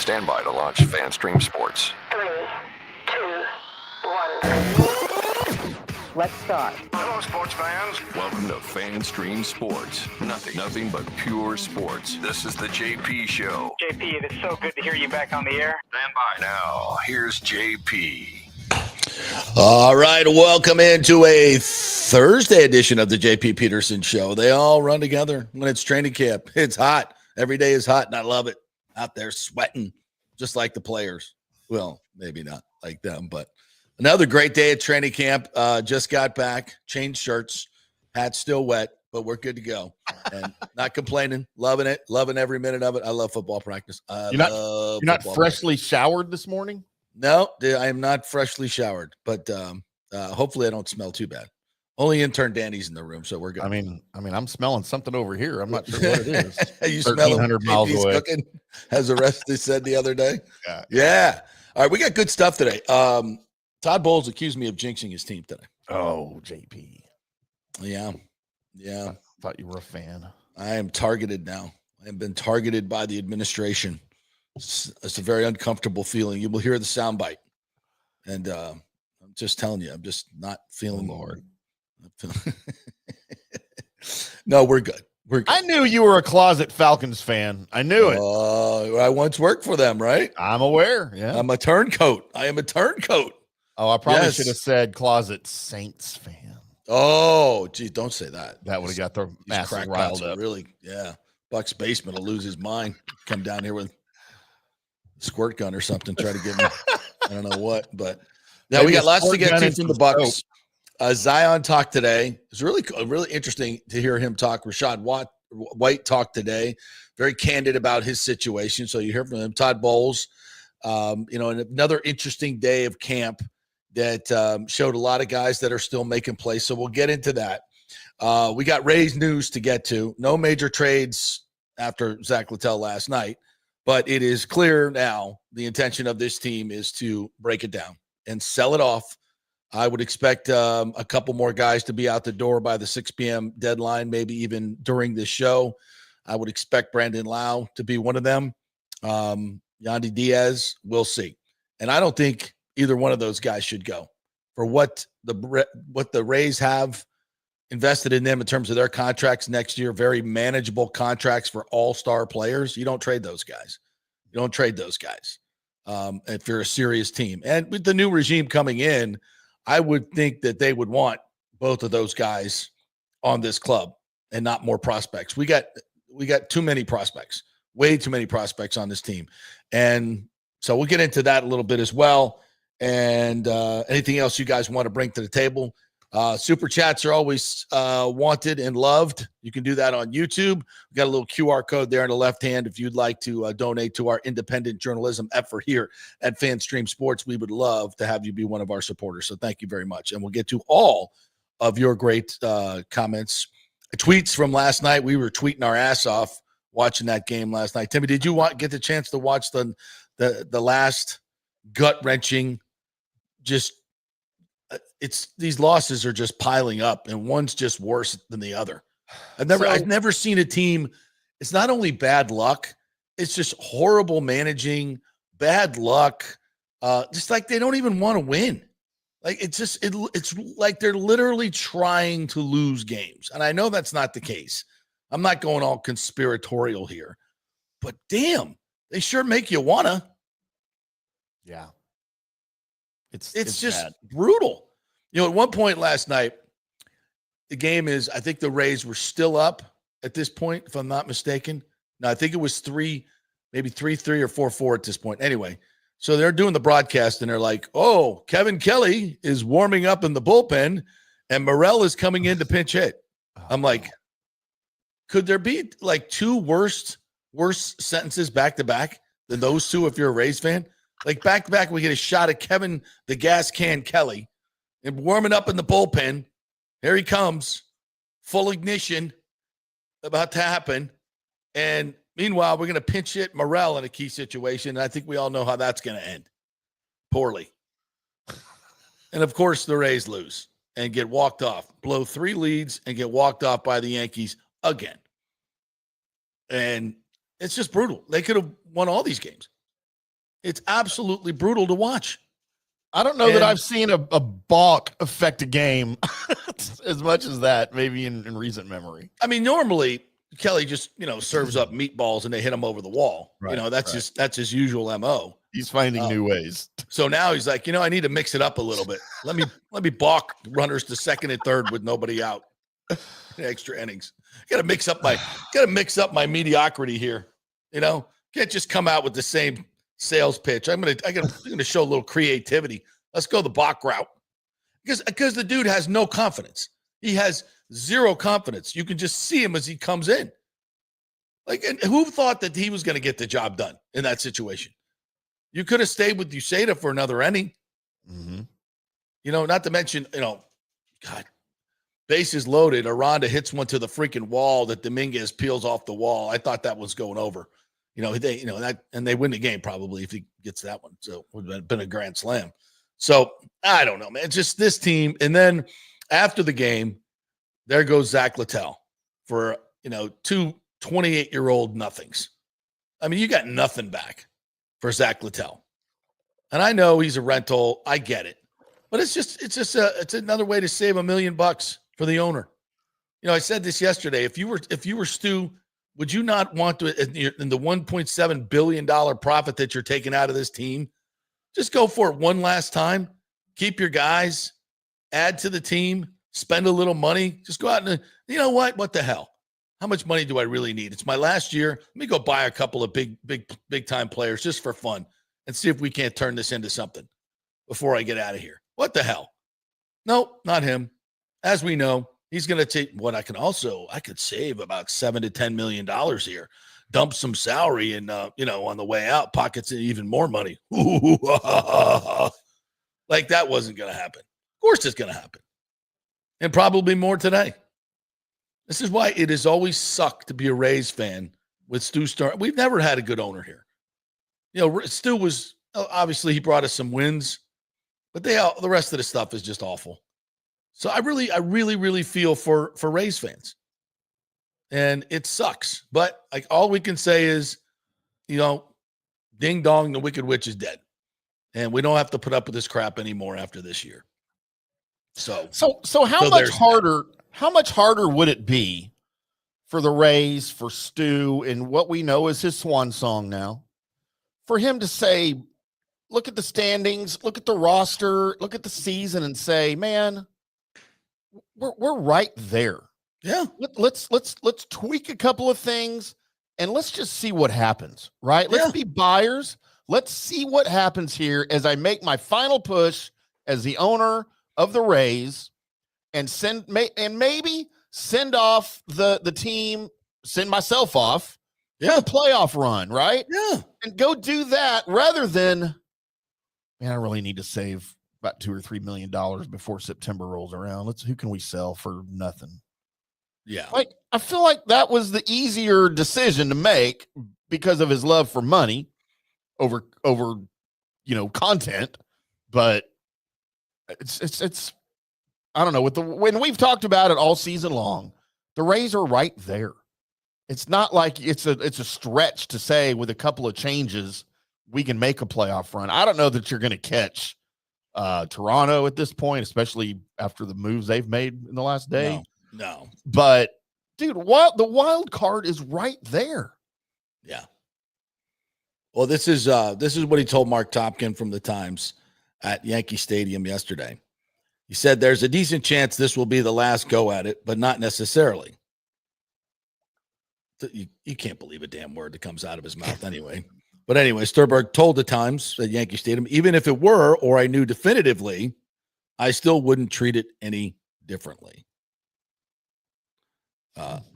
Stand by to launch FanStream Sports. 3, 2, 1. Let's start. Hello, sports fans. Welcome to FanStream Sports. Nothing but pure sports. This is the JP Show. JP, it is so good to hear you back on the air. Stand by. Now, here's JP. All right, welcome into a Thursday edition of the JP Peterson Show. They all run together when it's training camp. It's hot. Every day is hot, and I love it. Out there sweating, just like the players. Well, maybe not like them, but another great day at training camp. Just got back, changed shirts, hat's still wet, but we're good to go. And not complaining, loving it, loving every minute of it. I love football practice. You're not freshly showered this morning? No, I am not freshly showered, but hopefully I don't smell too bad. Only intern Danny's in the room, so we're good. I mean, I'm smelling something over here. I'm not sure what it is. You smell 1,300 miles away. Cooking, as the rest said the other day. Yeah. All right, we got good stuff today. Todd Bowles accused me of jinxing his team today. Oh, JP. Yeah. I thought you were a fan. I am targeted now. I have been targeted by the administration. It's a very uncomfortable feeling. You will hear the soundbite. And I'm just telling you, I'm just not feeling Lord. No, we're good. We're good. I knew you were a closet Falcons fan. I knew it. I once worked for them, right? I'm aware. Yeah. I'm a turncoat. I am a turncoat. Oh, I probably should have said closet Saints fan. Oh, geez, don't say that. That would have got the masses riled up. Really, yeah. Bucs basement will lose his mind. Come down here with a squirt gun or something, try to get me. I don't know what, but yeah, we got lots to get to from the Bucs. Zyon talked today. It was really interesting to hear him talk. Rashad White talked today, very candid about his situation. So you hear from him. Todd Bowles, and another interesting day of camp that showed a lot of guys that are still making plays. So we'll get into that. We got Rays news to get to. No major trades after Zach Littell last night, but it is clear now the intention of this team is to break it down and sell it off. I would expect a couple more guys to be out the door by the 6 p.m. deadline, maybe even during this show. I would expect Brandon Lau to be one of them. Yandy Diaz, we'll see. And I don't think either one of those guys should go for what the Rays have invested in them in terms of their contracts next year. Very manageable contracts for all-star players. You don't trade those guys. If you're a serious team. And with the new regime coming in, I would think that they would want both of those guys on this club and not more prospects. We got too many prospects, way too many prospects on this team. And so we'll get into that a little bit as well. And anything else you guys want to bring to the table. Super chats are always wanted and loved. You can do that on YouTube. We've got a little QR code there on the left hand if you'd like to donate to our independent journalism effort here at FanStream Sports. We would love to have you be one of our supporters. So thank you very much. And we'll get to all of your great comments. Tweets from last night. We were tweeting our ass off watching that game last night. Timmy, did you get the chance to watch the last gut-wrenching these losses are just piling up, and one's just worse than the other. I've never seen a team. It's not only bad luck, it's just horrible managing, bad luck. Just like they don't even want to win. Like it's like they're literally trying to lose games. And I know that's not the case. I'm not going all conspiratorial here, but damn, they sure make you wanna. Yeah. It's just bad. Brutal. At one point last night, the game is, I think the Rays were still up at this point, if I'm not mistaken. No, I think it was 3-3 or 4-4 at this point. Anyway, so they're doing the broadcast, and they're like, oh, Kevin Kelly is warming up in the bullpen, and Morel is coming in to pinch hit. I'm like, could there be like two worse sentences back-to-back than those two if you're a Rays fan? Like back-to-back, we get a shot of Kevin the Gas Can Kelly and warming up in the bullpen. Here he comes, full ignition, about to happen. And meanwhile, we're going to pinch hit Morel in a key situation. And I think we all know how that's going to end. Poorly. And, of course, the Rays lose and get walked off, blow 3 leads and get walked off by the Yankees again. And it's just brutal. They could have won all these games. It's absolutely brutal to watch. I don't know that I've seen a balk affect a game as much as that, maybe in recent memory. I mean, normally Kelly just, serves up meatballs and they hit him over the wall. Right, that's his usual MO. He's finding new ways. So now he's like, I need to mix it up a little bit. Let me balk runners to second and third with nobody out. Extra innings. Got to mix up my mediocrity here. Can't just come out with the same sales pitch. I'm gonna show a little creativity. Let's go the balk route. Because the dude has no confidence. He has zero confidence. You can just see him as he comes in. And who thought that he was going to get the job done in that situation? You could have stayed with Uceda for another inning. Mm-hmm. Not to mention, God, bases loaded. Aranda hits one to the freaking wall that Dominguez peels off the wall. I thought that was going over. They win the game probably if he gets that one. So it would have been a grand slam. So I don't know, man. It's just this team. And then after the game, there goes Zach Littell for, two 28-year-old nothings. I mean, you got nothing back for Zach Littell. And I know he's a rental. I get it. But it's another way to save $1 million for the owner. I said this yesterday. If you were Stu, would you not want to, in the $1.7 billion profit that you're taking out of this team, just go for it one last time, keep your guys, add to the team, spend a little money, just go out and, what the hell? How much money do I really need? It's my last year. Let me go buy a couple of big time players just for fun and see if we can't turn this into something before I get out of here. What the hell? Nope, not him. As we know, he's going to take what I could save about $7 to $10 million here, dump some salary and, on the way out, pockets even more money. Like that wasn't going to happen. Of course it's going to happen. And probably more today. This is why it has always sucked to be a Rays fan with Stu Stern. We've never had a good owner here. Stu was, obviously he brought us some wins, but the rest of the stuff is just awful. So I really feel for Rays fans. And it sucks. But all we can say is, ding dong, the Wicked Witch is dead. And we don't have to put up with this crap anymore after this year. So how much harder would it be for the Rays, for Stu, and what we know is his swan song now, for him to say, look at the standings, look at the roster, look at the season and say, man, we're right there. Yeah. Let's tweak a couple of things and let's just see what happens, right? Let's be buyers. Let's see what happens here as I make my final push as the owner of the Rays and maybe send off the team, send myself off for the playoff run, right? Yeah. And go do that rather than, man, I really need to save about $2 or $3 million before September rolls around. Who can we sell for nothing? Yeah. I feel like that was the easier decision to make because of his love for money over content. But it's I don't know, when we've talked about it all season long, the Rays are right there. It's not like it's a stretch to say with a couple of changes we can make a playoff run. I don't know that you're going to catch Toronto at this point, especially after the moves they've made in the last day. No. But dude, the wild card is right there. Yeah. Well, this is what he told Mark Topkin from the Times at Yankee Stadium yesterday. He said there's a decent chance this will be the last go at it, but not necessarily. You can't believe a damn word that comes out of his mouth anyway. But anyway, Sternberg told the Times at Yankee Stadium, even if it were, or I knew definitively, I still wouldn't treat it any differently.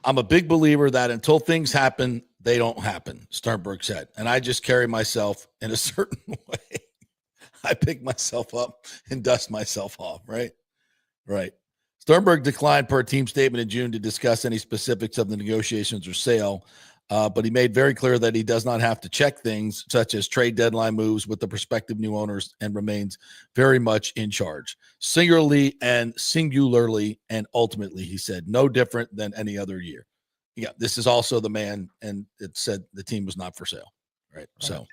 I'm a big believer that until things happen, they don't happen, Sternberg said. And I just carry myself in a certain way. I pick myself up and dust myself off, right? Right. Sternberg declined per team statement in June to discuss any specifics of the negotiations or sale, but he made very clear that he does not have to check things such as trade deadline moves with the prospective new owners and remains very much in charge. Singularly and ultimately, he said, no different than any other year. Yeah, this is also the man, and it said the team was not for sale, right? So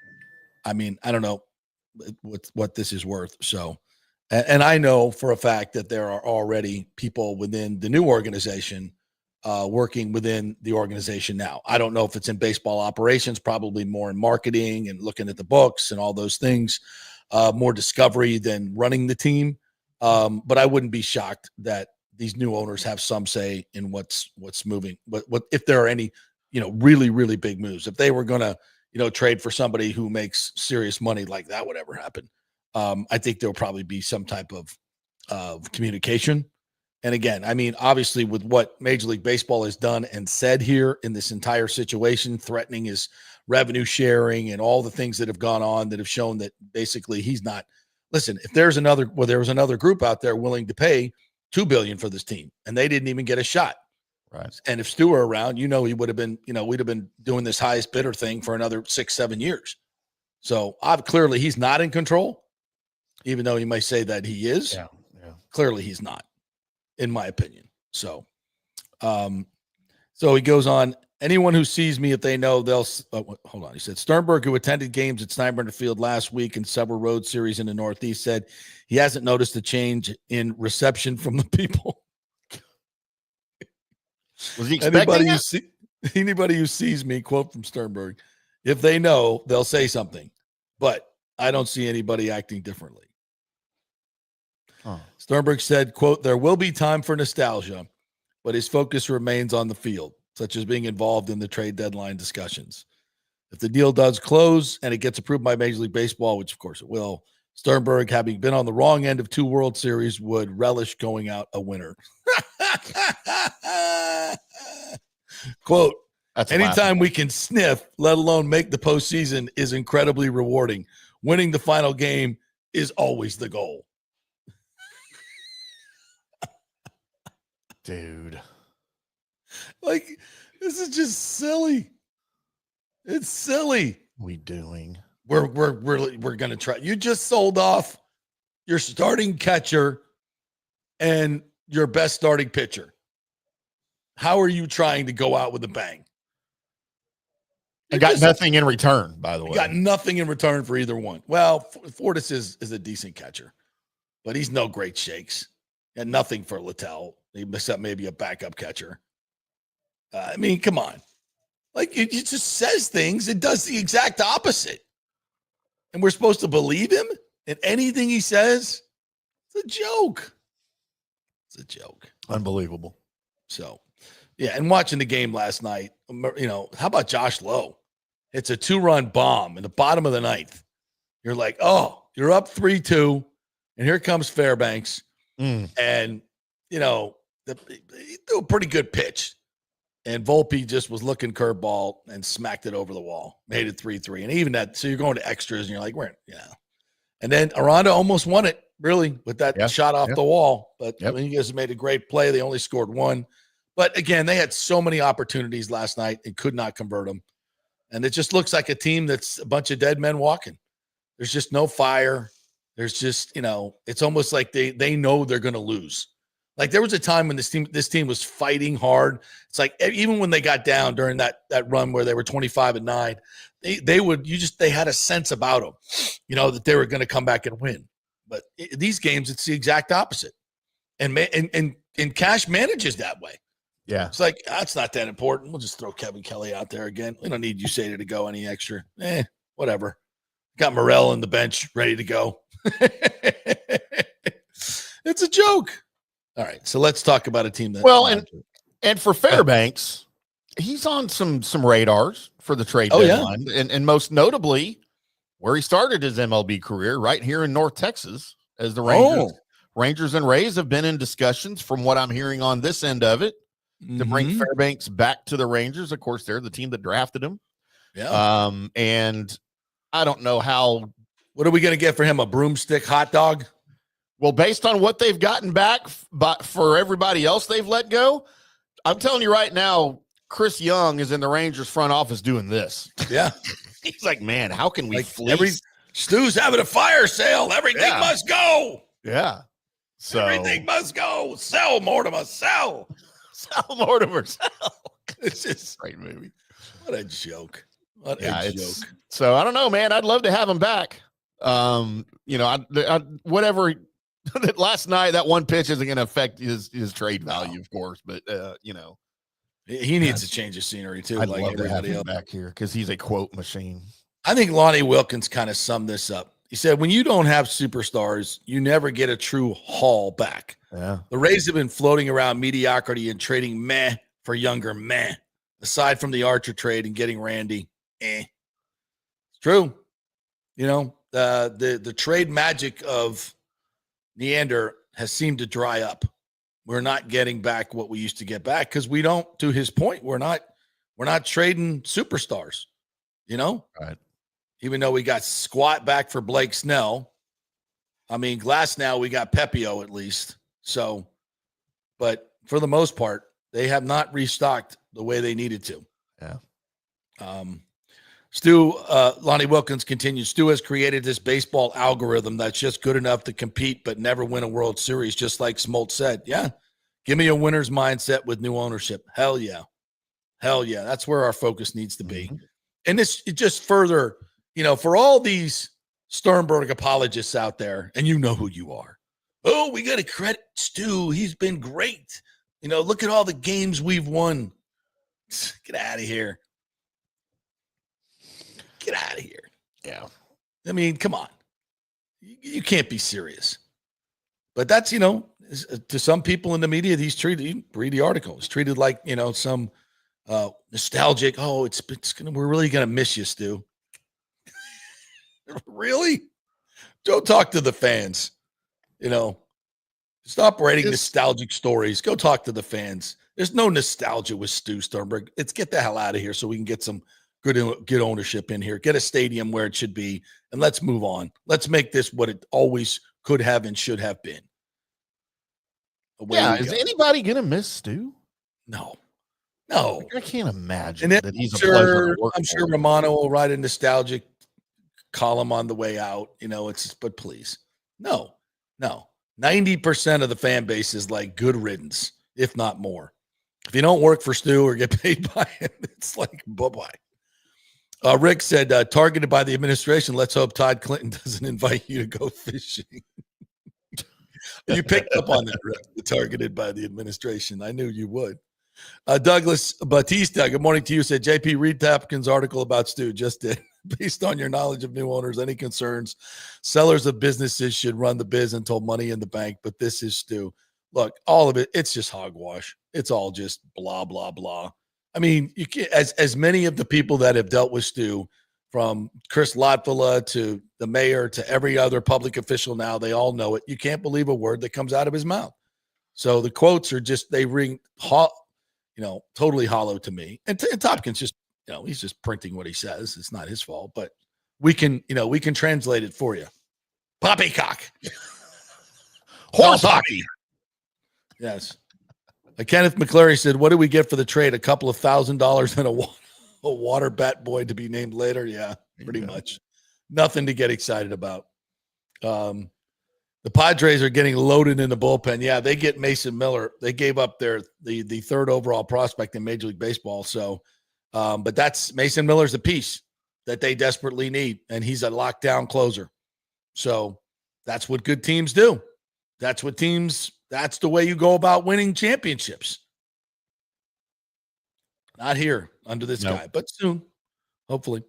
I mean, I don't know what this is worth. So, and I know for a fact that there are already people within the new organization working within the organization now. I don't know if it's in baseball operations, probably more in marketing and looking at the books and all those things, more discovery than running the team. But I wouldn't be shocked that these new owners have some say in what's moving. What if there are any, really, really big moves? If they were going to, trade for somebody who makes serious money, like that would ever happen. I think there'll probably be some type of communication. And again, I mean, obviously with what Major League Baseball has done and said here in this entire situation, threatening his revenue sharing and all the things that have gone on that have shown that basically he's not, listen, if there was another group out there willing to pay $2 billion for this team and they didn't even get a shot. Right. And if Stu were around, he would have been, we'd have been doing this highest bidder thing for another 6-7 years. So clearly he's not in control, even though you might say that he is. Yeah. Clearly he's not, in my opinion. So, so he goes on. Anyone who sees me, if they know, they'll hold on. He said Sternberg, who attended games at Steinbrenner Field last week and several road series in the Northeast, said he hasn't noticed a change in reception from the people. Was he expecting anybody who sees me, quote from Sternberg, if they know, they'll say something, but I don't see anybody acting differently. Sternberg said, quote, there will be time for nostalgia, but his focus remains on the field, such as being involved in the trade deadline discussions. If the deal does close and it gets approved by Major League Baseball, which of course it will, Sternberg, having been on the wrong end of 2 World Series, would relish going out a winner. Quote, anytime we can sniff, let alone make the postseason, is incredibly rewarding. Winning the final game is always the goal. Dude. Like, this is just silly. It's silly. We doing? We're going to try. You just sold off your starting catcher and your best starting pitcher. How are you trying to go out with a bang? And got nothing in return, by the way. Got nothing in return for either one. Well, Fortis is a decent catcher, but he's no great shakes. And nothing for Littell, except maybe a backup catcher. I mean, come on. Like, it just says things. It does the exact opposite. And we're supposed to believe him and anything he says? It's a joke. It's a joke. Unbelievable. So, yeah, and watching the game last night, how about Josh Lowe? It's a 2-run bomb in the bottom of the 9th. You're like, oh, you're up 3-2, and here comes Fairbanks. And, he threw a pretty good pitch. And Volpe just was looking curveball and smacked it over the wall, made it 3-3. And even that, so you're going to extras, and you're like, And then Aranda almost won it, really, with that shot off the wall. But you guys made a great play. They only scored 1. But, again, they had so many opportunities last night and could not convert them. And it just looks like a team that's a bunch of dead men walking. There's just no fire. There's just, it's almost like they know they're going to lose. Like there was a time when this team was fighting hard. It's like even when they got down during that run where they were 25-9, they had a sense about them, that they were going to come back and win. But these games, it's the exact opposite. And Cash manages that way. Yeah. It's like, it's not that important. We'll just throw Kevin Kelly out there again. We don't need Usader to go any extra. Whatever. Got Morel on the bench ready to go. It's a joke. All right. So let's talk about a team that. And for Fairbanks, he's on some radars for the trade deadline. Yeah. And most notably, where he started his MLB career, right here in North Texas, as the Rangers. Rangers and Rays have been in discussions, from what I'm hearing on this end of it, to bring Fairbanks back to the Rangers. Of course, they're the team that drafted him. Yeah. And I don't know how. What are we going to get for him? A broomstick hot dog? Well, based on what they've gotten back for everybody else they've let go, I'm telling you right now, Chris Young is in the Rangers front office doing this. Yeah. He's like, man, how can we fleece? Stu's having a fire sale. Everything must go. Yeah. So everything must go. Sell, Mortimer, sell. Sell, Mortimer, sell. It's just great movie. What a joke. What Yeah, a it's joke. so I don't know, man. I'd love to have him back. Whatever. Last night, that one pitch isn't going to affect his trade value, of course, but He needs to change the scenery too, I'd like love to have everybody him else. back here because he's a quote machine. I think Lonnie Wilkins kind of summed this up. He said, when you don't have superstars, you never get a true haul back. Yeah. The Rays have been floating around mediocrity and trading meh for younger meh. Aside from the Archer trade and getting Randy, It's true. The trade magic of Neander has seemed to dry up. We're not getting back what we used to get back because we don't, to his point, we're not trading superstars, Right. Even though we got Squat back for Blake Snell. I mean, Glass now we got Pepio at least. So, but for the most part, they have not restocked the way they needed to. Yeah. Stu, Lonnie Wilkins continues. Stu has created this baseball algorithm that's just good enough to compete but never win a World Series, just like Smoltz said. Yeah. Give me a winner's mindset with new ownership. Hell yeah. Hell yeah. That's where our focus needs to be. Mm-hmm. And it just further, for all these Sternberg apologists out there, and you know who you are. Oh, we got to credit Stu. He's been great. Look at all the games we've won. Get out of here. Get out of here. Yeah. I mean, come on. You can't be serious. But that's, to some people in the media, he's treated, you read the article, it's treated like, some nostalgic, we're really going to miss you, Stu. Really? Go talk to the fans. Stop writing nostalgic stories. Go talk to the fans. There's no nostalgia with Stu Sternberg. Let's get the hell out of here so we can get some good ownership in here. Get a stadium where it should be, and let's move on. Let's make this what it always could have and should have been. Is anybody going to miss Stu? No. I can't imagine that he's a pleasure to work I'm sure Romano will write a nostalgic column on the way out. But please. No. 90% of the fan base is like good riddance, if not more. If you don't work for Stu or get paid by him, it's like bye-bye. Rick said, targeted by the administration. Let's hope Todd Clinton doesn't invite you to go fishing. You picked up on that, Rick, the targeted by the administration. I knew you would. Douglas Batista, good morning to you, said, JP, read Tapkin's article about Stu. Just did. Based on your knowledge of new owners, any concerns? Sellers of businesses should run the biz until money in the bank, but this is Stu. Look, all of it, it's just hogwash. It's all just blah, blah, blah. I mean, you can't, as many of the people that have dealt with Stu, from Chris Lotvola to the mayor to every other public official now, they all know it. You can't believe a word that comes out of his mouth. So the quotes are just, they ring, totally hollow to me. And Tompkins just, he's just printing what he says. It's not his fault, but we can translate it for you. Poppycock. Horse hockey. Yes. Kenneth McClary said, what do we get for the trade? A couple of $1,000 and a water bat boy to be named later? Yeah, pretty much. Nothing to get excited about. The Padres are getting loaded in the bullpen. Yeah, they get Mason Miller. They gave up the third overall prospect in Major League Baseball. So, but that's Mason Miller's a piece that they desperately need, and he's a lockdown closer. So that's what good teams do. That's the way you go about winning championships. Not here under this guy, but soon, hopefully.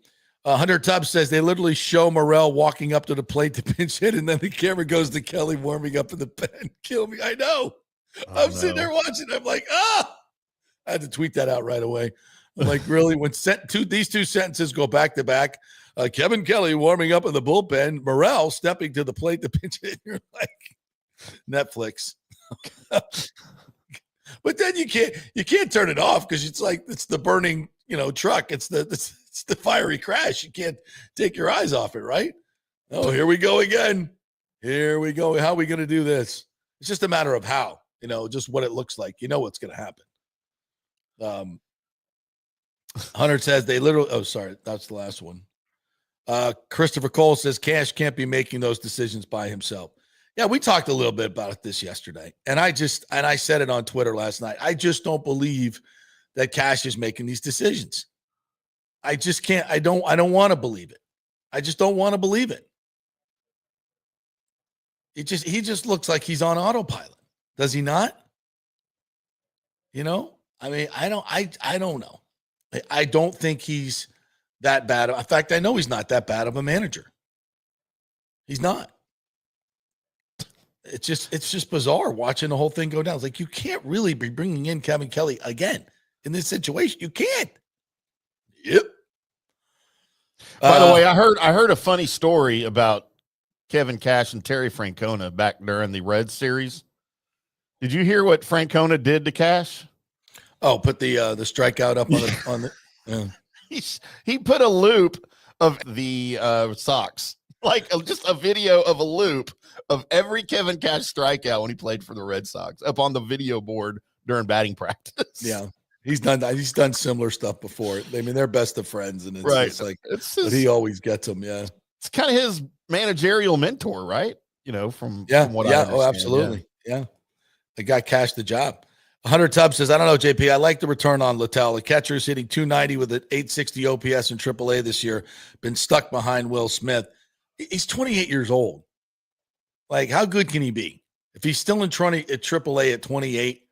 Hunter Tubbs says they literally show Morrell walking up to the plate to pinch hit, and then the camera goes to Kelly warming up in the pen. Kill me. I know. I'm sitting there watching. I'm like, I had to tweet that out right away. I'm like, really? When these two sentences go back to back, Kevin Kelly warming up in the bullpen, Morrell stepping to the plate to pinch hit. You're like, Netflix. But then you can't turn it off because it's the burning truck. It's the fiery crash. You can't take your eyes off it, right? Oh, here we go again. Here we go. How are we going to do this? It's just a matter of how, just what it looks like. You know what's going to happen. Hunter says they literally. Oh, sorry, that's the last one. Christopher Cole says Cash can't be making those decisions by himself. Yeah, we talked a little bit about this yesterday, and I said it on Twitter last night. I just don't believe that Cash is making these decisions. I just can't. I don't want to believe it. I just don't want to believe it. He just looks like he's on autopilot. Does he not? You know, I mean, I don't know. I don't think he's that bad. In fact, I know he's not that bad of a manager. He's not. It's just bizarre watching the whole thing go down. It's like, you can't really be bringing in Kevin Kelly again in this situation. You can't. Yep. By the way, I heard a funny story about Kevin Cash and Terry Francona back during the Reds series. Did you hear what Francona did to Cash? Oh, put the strikeout up on the. Yeah. He put a loop of the Sox, like just a video of a loop of every Kevin Cash strikeout when he played for the Red Sox up on the video board during batting practice. Yeah, he's done similar stuff before. I mean, they're best of friends, and it's right. Just like, but he always gets them. Yeah, it's kind of his managerial mentor, right? You know, from what I understand. Oh, absolutely. Yeah. They got Cash the job. 100 Tubbs says, I don't know, JP. I like the return on Littell. The catcher is hitting 290 with an 860 OPS in AAA this year. Been stuck behind Will Smith. He's 28 years old. Like, how good can he be? If he's still in AAA at 28,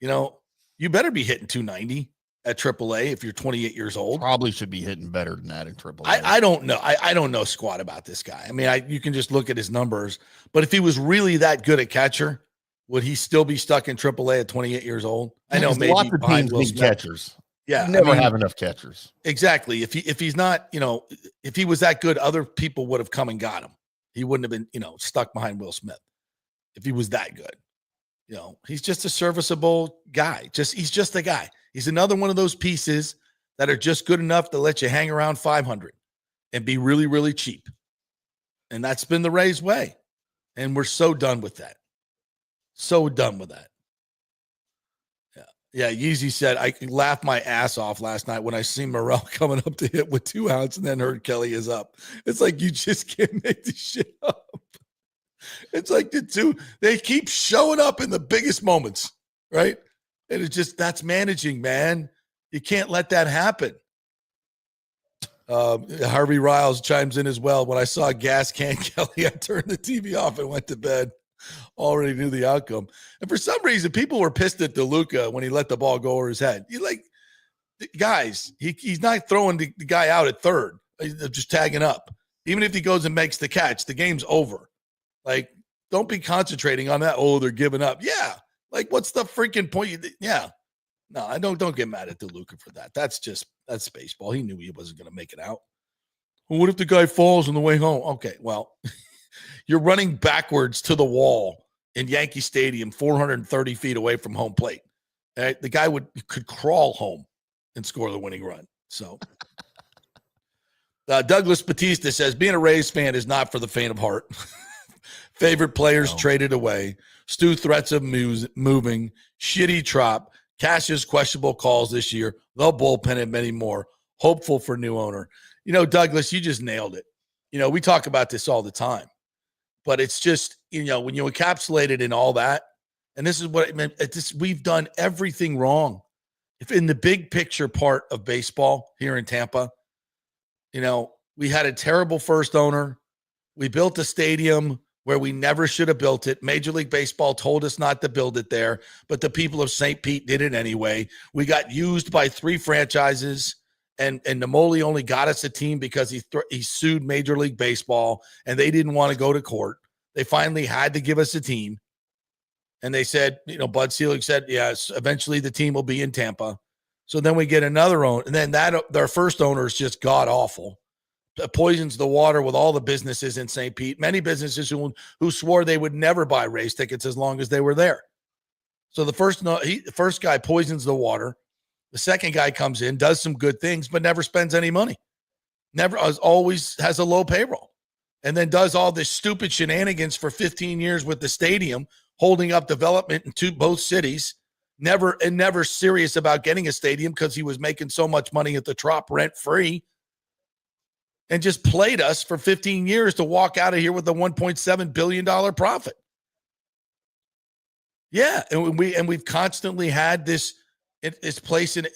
you know, you better be hitting 290 at AAA if you're 28 years old. Probably should be hitting better than that in AAA. I don't know. I don't know squat about this guy. I mean, you can just look at his numbers. But if he was really that good at catcher, would he still be stuck in AAA at 28 years old? I know maybe lots of teams need catchers. Yeah, never have enough catchers. Exactly. If he's not, you know, if he was that good, other people would have come and got him. He wouldn't have been, you know, stuck behind Will Smith if he was that good. You know, he's just a serviceable guy. He's just a guy. He's another one of those pieces that are just good enough to let you hang around 500 and be really, really cheap. And that's been the Rays' way. And we're so done with that. So done with that. Yeah, Yeezy said, I laughed my ass off last night when I seen Morrell coming up to hit with 2 outs and then heard Kelly is up. It's like, you just can't make this shit up. It's like they keep showing up in the biggest moments, right? And it's just, that's managing, man. You can't let that happen. Harvey Riles chimes in as well. When I saw Gas Can Kelly, I turned the TV off and went to bed. Already knew the outcome. And for some reason, people were pissed at DeLuca when he let the ball go over his head. You like, guys, he's not throwing the guy out at third. He's just tagging up. Even if he goes and makes the catch, the game's over. Like, don't be concentrating on that. Oh, they're giving up. Yeah. Like, what's the freaking point? Yeah. No, I don't get mad at DeLuca for that. That's baseball. He knew he wasn't going to make it out. Well, what if the guy falls on the way home? Okay, well, you're running backwards to the wall in Yankee Stadium, 430 feet away from home plate. The guy could crawl home and score the winning run. So, Douglas Batista says, being a Rays fan is not for the faint of heart. Favorite players traded away. Stu threats of moving. Shitty Trop. Cash's questionable calls this year. The bullpen and many more. Hopeful for new owner. You know, Douglas, you just nailed it. You know, we talk about this all the time. But it's just, you know, when you encapsulate it in all that, and this is what it meant, we've done everything wrong. If in the big picture part of baseball here in Tampa, you know, we had a terrible first owner. We built a stadium where we never should have built it. Major League Baseball told us not to build it there, but the people of St. Pete did it anyway. We got used by 3 franchises. And Namoli only got us a team because he sued Major League Baseball, and they didn't want to go to court. They finally had to give us a team. And they said, you know, Bud Selig said, yes, eventually the team will be in Tampa. So then we get another owner. And then their first owner is just god-awful. Poisons the water with all the businesses in St. Pete. Many businesses who swore they would never buy race tickets as long as they were there. So the first guy poisons the water. The second guy comes in, does some good things, but never spends any money. Always has a low payroll. And then does all this stupid shenanigans for 15 years with the stadium, holding up development in both cities. Never serious about getting a stadium because he was making so much money at the Trop rent-free. And just played us for 15 years to walk out of here with a $1.7 billion profit. Yeah, and we've constantly had this It's placed in,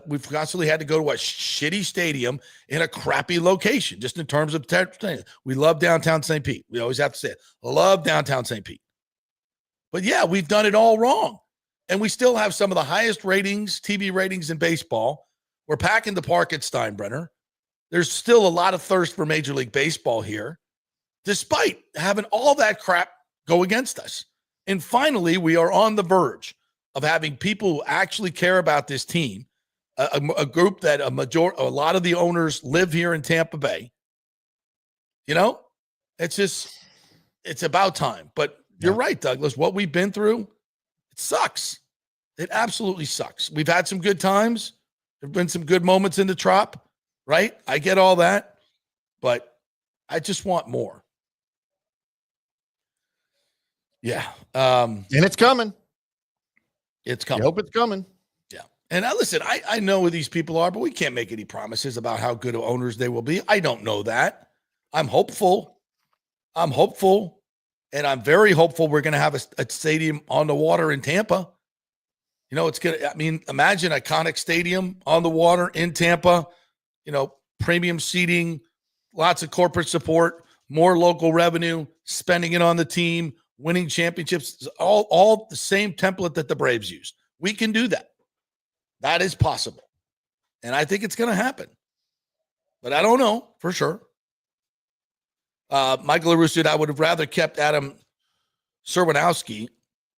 we've constantly had to go to a shitty stadium in a crappy location, just in terms of, we love downtown St. Pete. We always have to say it. Love downtown St. Pete. But yeah, we've done it all wrong. And we still have some of the highest ratings, TV ratings in baseball. We're packing the park at Steinbrenner. There's still a lot of thirst for Major League Baseball here, despite having all that crap go against us. And finally, we are on the verge of having people who actually care about this team, a group that a lot of the owners live here in Tampa Bay. It's about time. But you're right, Douglas. What we've been through, it sucks. It absolutely sucks. We've had some good times. There have been some good moments in the Trop, right? I get all that, but I just want more. Yeah. And it's coming. It's coming. I hope it's coming. Yeah. And listen, I know who these people are, but we can't make any promises about how good of owners they will be. I don't know that. I'm hopeful. And I'm very hopeful we're going to have a stadium on the water in Tampa. Imagine a Iconic Stadium on the water in Tampa, premium seating, lots of corporate support, more local revenue, spending it on the team, winning championships, all the same template that the Braves used. We can do that. That is possible. And I think it's going to happen. But I don't know for sure. Michael LaRue said, I would have rather kept Adam Serwanowski.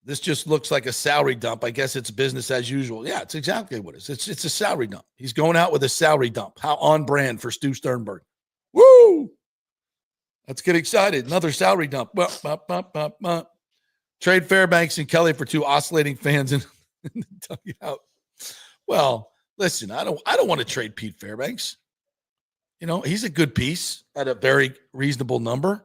This just looks like a salary dump. I guess it's business as usual. Yeah, it's exactly what it is. It's a salary dump. He's going out with a salary dump. How on brand for Stu Sternberg. Woo! Let's get excited. Another salary dump. Trade Fairbanks and Kelly for two oscillating fans in the dugout. Well, listen, I don't want to trade Pete Fairbanks. He's a good piece at a very reasonable number.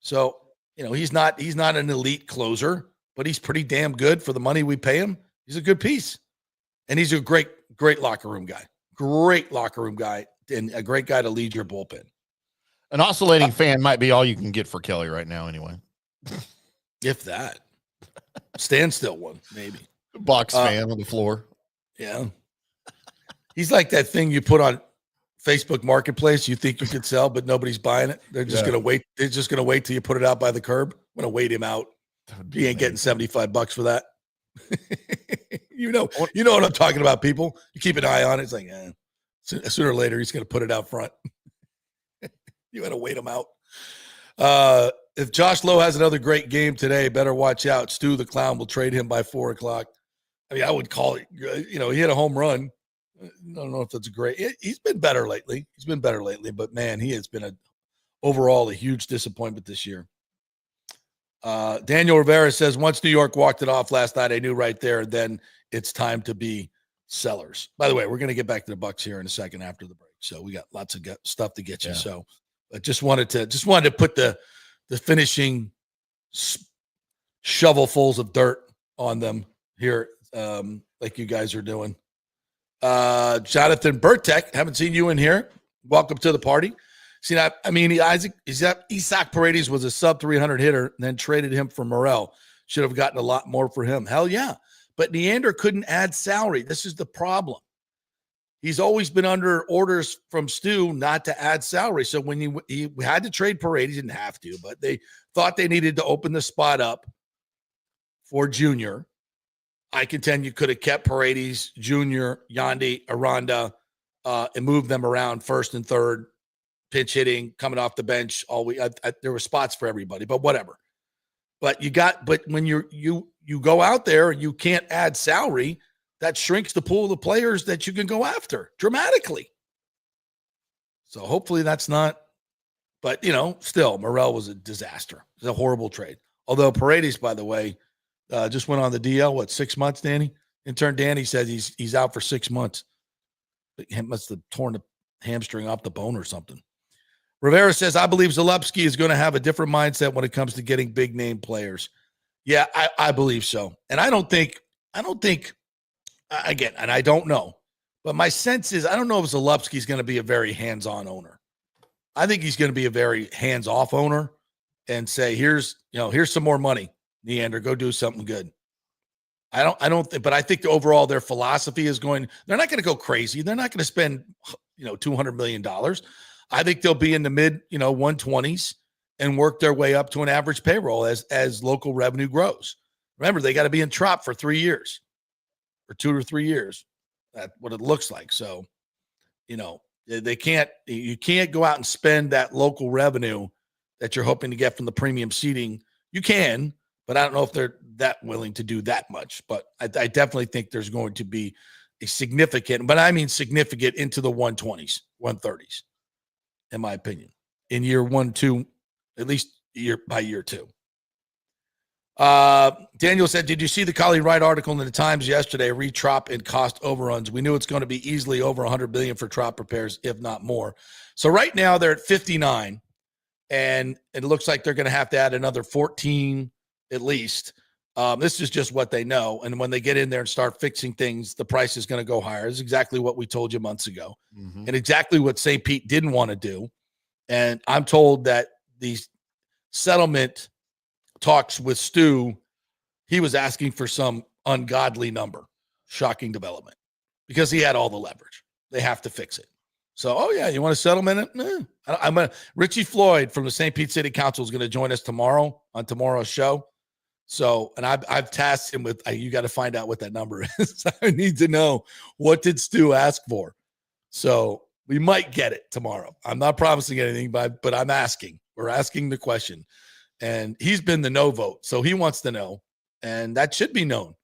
So, he's not an elite closer, but he's pretty damn good for the money we pay him. He's a good piece. And he's a great locker room guy. Great locker room guy and a great guy to lead your bullpen. An oscillating fan might be all you can get for Kelly right now anyway. If that. Standstill one, maybe. Bucs fan on the floor. Yeah. He's like that thing you put on Facebook Marketplace you think you could sell, but nobody's buying it. They're just going to wait. They're just going to wait till you put it out by the curb. I'm going to wait him out. He ain't getting $75 for that. you know what I'm talking about, people. You keep an eye on it. It's like, sooner or later, he's going to put it out front. You got to wait him out. If Josh Lowe has another great game today, better watch out. Stu the Clown will trade him by 4:00. I would call it, he hit a home run. I don't know if that's great. He's been better lately. But man, he has been overall a huge disappointment this year. Daniel Rivera says, once New York walked it off last night, I knew right there, then it's time to be sellers. By the way, we're going to get back to the Bucs here in a second after the break. So we got lots of stuff to get you. So I just wanted to put the finishing shovelfuls of dirt on them here, like you guys are doing. Jonathan Burtek, haven't seen you in here. Welcome to the party. See that? Isaac Paredes was a sub 300 hitter, and then traded him for Morel. Should have gotten a lot more for him. Hell yeah. But Neander couldn't add salary. This is the problem. He's always been under orders from Stu not to add salary. So when he had to trade Paredes, he didn't have to, but they thought they needed to open the spot up for Junior. I contend you could have kept Paredes, Junior, Yandy, Aranda, and moved them around first and third, pinch hitting, coming off the bench. There were spots for everybody, but whatever. But when you go out there and you can't add salary, that shrinks the pool of players that you can go after dramatically. So hopefully that's not. But still, Morel was a disaster. It was a horrible trade. Although Paredes, by the way, just went on the DL, 6 months, Danny? Intern Danny says he's out for 6 months. He must have torn the hamstring off the bone or something. Rivera says, I believe Zalewski is going to have a different mindset when it comes to getting big name players. Yeah, I believe so. And I don't think, again, and I don't know, but my sense is I don't know if Zalewski is going to be a very hands-on owner. I think he's going to be a very hands-off owner and say, here's some more money. Neander, go do something good. I don't think, but I think overall their philosophy is going, they're not going to go crazy. They're not going to spend, $200 million. I think they'll be in the mid, 120s and work their way up to an average payroll as local revenue grows. Remember, they got to be in Trop for 3 years or 2 or 3 years. That's what it looks like. So, you can't go out and spend that local revenue that you're hoping to get from the premium seating. You can, but I don't know if they're that willing to do that much. But I definitely think there's going to be a significant, but I mean significant, into the 120s, 130s, in my opinion, in year 1, 2, at least by year 2. Daniel said, did you see the Colleen Wright article in the Times yesterday? Read Trop and cost overruns. We knew it's going to be easily over 100 billion for Trop repairs, if not more. So right now they're at 59, and it looks like they're going to have to add another 14 at least. This is just what they know. And when they get in there and start fixing things, the price is going to go higher. It's exactly what we told you months ago, and exactly what St. Pete didn't want to do. And I'm told that these settlement talks with Stu, he was asking for some ungodly number. Shocking development, because he had all the leverage. They have to fix it. So, you want a settlement? Richie Floyd from the St. Pete City Council is going to join us tomorrow on tomorrow's show. So, and I've tasked him with, you got to find out what that number is. I need to know, what did Stu ask for? So we might get it tomorrow. I'm not promising anything, but I'm asking. We're asking the question. And he's been the no vote, so he wants to know, and that should be known.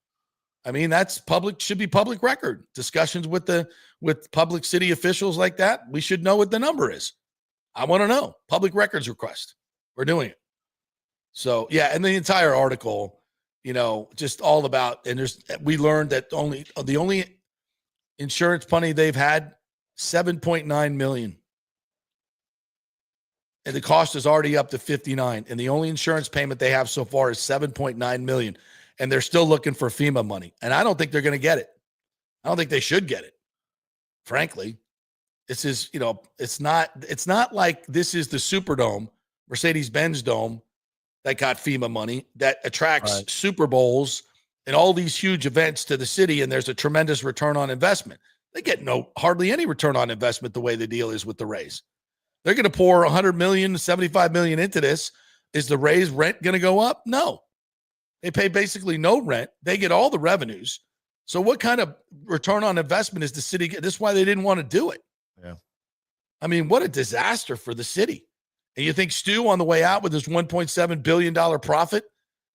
I mean, that's public, should be public record. Discussions with public city officials like that, we should know what the number is. I want to know. Public records request. We're doing it. So, and the entire article, just all about, and we learned that the only insurance money they've had, $7.9 million. And the cost is already up to 59. And the only insurance payment they have so far is $7.9 million. And they're still looking for FEMA money. And I don't think they're going to get it. I don't think they should get it. Frankly, this is, it's not like this is the Superdome, Mercedes-Benz Dome, that got FEMA money, that attracts Super Bowls and all these huge events to the city. And there's a tremendous return on investment. They get hardly any return on investment the way the deal is with the Rays. They're going to pour $100 million, $75 million into this. Is the Rays' rent going to go up? No. They pay basically no rent. They get all the revenues. So what kind of return on investment is the city get? This is why they didn't want to do it. Yeah. I mean, what a disaster for the city. And you think Stu, on the way out with his $1.7 billion profit,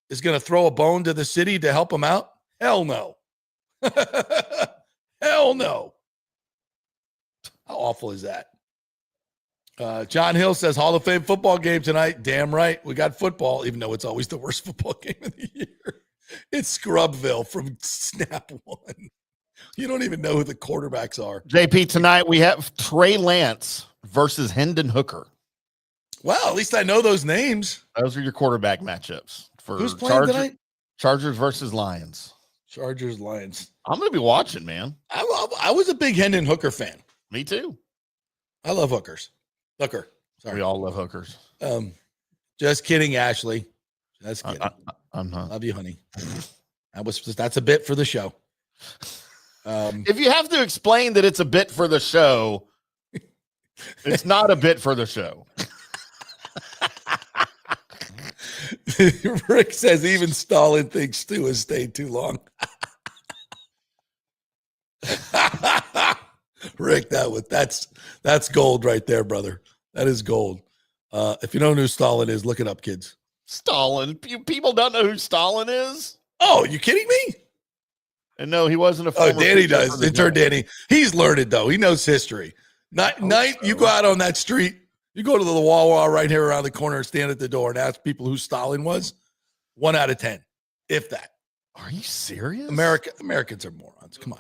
is going to throw a bone to the city to help him out? Hell no. Hell no. How awful is that? John Hill says Hall of Fame football game tonight. Damn right. We got football, even though it's always the worst football game of the year. It's Scrubville from snap one. You don't even know who the quarterbacks are. JP, tonight we have Trey Lance versus Hendon Hooker. Well, at least I know those names. Those are your quarterback matchups for Who's playing tonight? Chargers versus Lions. Chargers, Lions. I'm going to be watching, man. I was a big Hendon Hooker fan. Me too. I love hookers. Hooker. Sorry. We all love hookers. Just kidding, Ashley. Just kidding. I'm not. Love you, honey. That's a bit for the show. If you have to explain that it's a bit for the show, it's not a bit for the show. Rick says even Stalin thinks Stu has stayed too long. Rick, that's gold right there, brother. That is gold. If you don't know who Stalin is, look it up, kids. Stalin. People don't know who Stalin is. Oh, you kidding me? And no, he wasn't a. Oh, Danny does. Intern Danny. He's learned though. He knows history. You go out on that street. You go to the Wawa right here around the corner and stand at the door and ask people who Stalin was. 1 out of 10, if that. Are you serious? Americans are morons. Come on.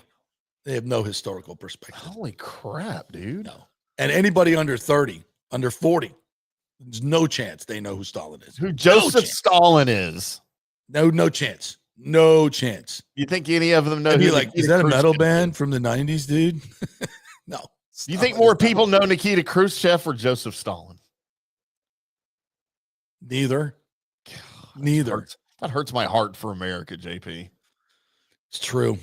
They have no historical perspective. Holy crap, dude. No. And anybody under 30, under 40, there's no chance they know who Stalin is. Who Joseph Stalin is. No chance. No chance. You think any of them know who? Nikita Like, is that a metal Khrushchev band from the 90s, dude? No. You think more people know Nikita Khrushchev or Joseph Stalin? Neither. God, that hurts my heart for America, JP. It's true.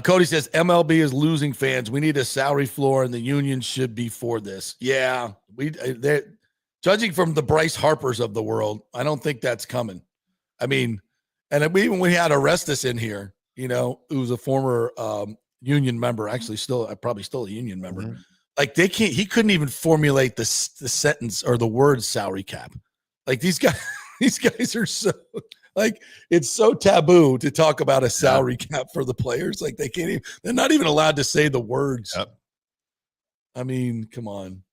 Cody says MLB is losing fans. We need a salary floor, and the union should be for this. Yeah, they're judging from the Bryce Harpers of the world. I don't think that's coming. I mean, and we had Orestes in here, who's a former union member, actually probably still a union member. Mm-hmm. Like he couldn't even formulate the sentence or the word salary cap. Like these guys are so like, it's so taboo to talk about a salary cap for the players. Like they're not even allowed to say the words. Yep. I mean, come on.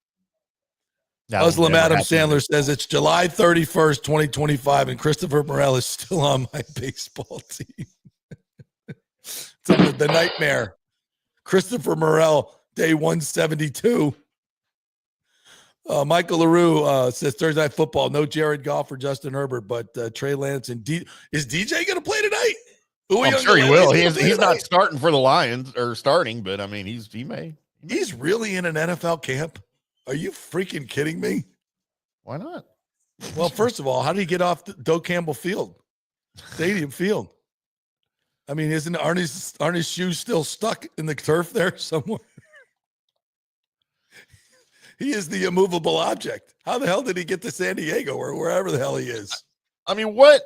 Muslim Adam Sandler says it's July 31st, 2025, and Christopher Morel is still on my baseball team. It's the nightmare. Christopher Morel, day 172. Michael LaRue says Thursday Night Football, no Jared Goff or Justin Herbert, but Trey Lance and is DJ going to play tonight? I'm sure he will. He's not starting for the Lions or starting, but I mean, he may. He's really in an NFL camp. Are you freaking kidding me? Why not? Well, first of all, how did he get off Doe Campbell Field, Stadium Field? I mean, aren't his shoes still stuck in the turf there somewhere? He is the immovable object. How the hell did he get to San Diego or wherever the hell he is? I mean, what?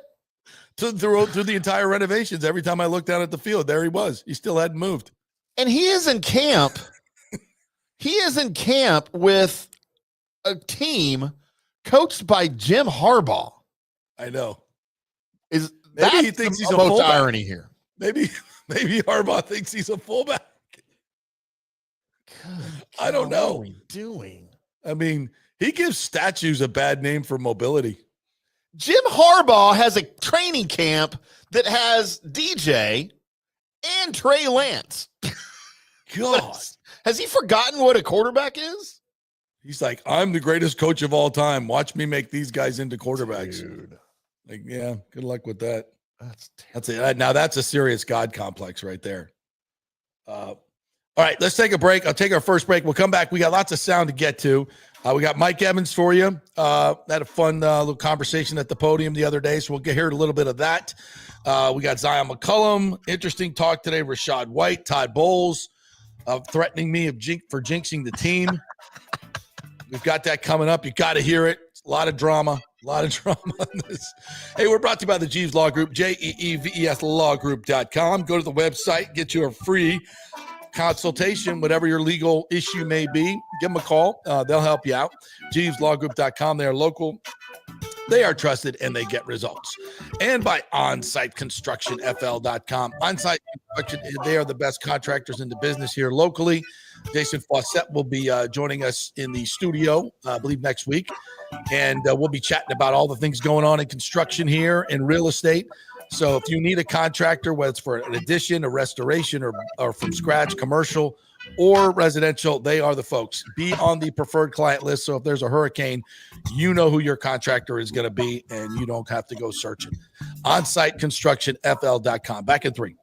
Through the entire renovations, every time I looked down at the field, there he was. He still hadn't moved. And he is in camp. He is in camp with a team coached by Jim Harbaugh. I know. Maybe he thinks he's a fullback. Irony here. Maybe Harbaugh thinks he's a fullback. I don't know. What are we doing? I mean, he gives statues a bad name for mobility. Jim Harbaugh has a training camp that has DJ and Trey Lance. God. Has he forgotten what a quarterback is? He's like, I'm the greatest coach of all time. Watch me make these guys into quarterbacks. Dude. Like, yeah, good luck with that. That's it. Now that's a serious God complex right there. All right, let's take a break. I'll take our first break. We'll come back. We got lots of sound to get to. We got Mike Evans for you. Had a fun little conversation at the podium the other day, so we'll hear a little bit of that. We got Zyon McCollum. Interesting talk today. Rashad White, Todd Bowles. Threatening me for jinxing the team. We've got that coming up. You got to hear it. It's a lot of drama on this. Hey, we're brought to you by the Jeeves Law Group, JEEVES lawgroup.com. Go to the website, get you a free consultation, whatever your legal issue may be. Give them a call. They'll help you out. JeevesLawGroup.com. They are local. They are trusted, and they get results. And by OnSiteConstructionFL.com. OnSite Construction, they are the best contractors in the business here locally. Jason Fawcett will be joining us in the studio, I believe, next week. And we'll be chatting about all the things going on in construction here and real estate. So if you need a contractor, whether it's for an addition, a restoration, or from scratch, commercial or residential, they are the folks. Be on the preferred client list. So if there's a hurricane, you know who your contractor is going to be, and you don't have to go searching. OnSiteConstructionFL.com. Back in 3.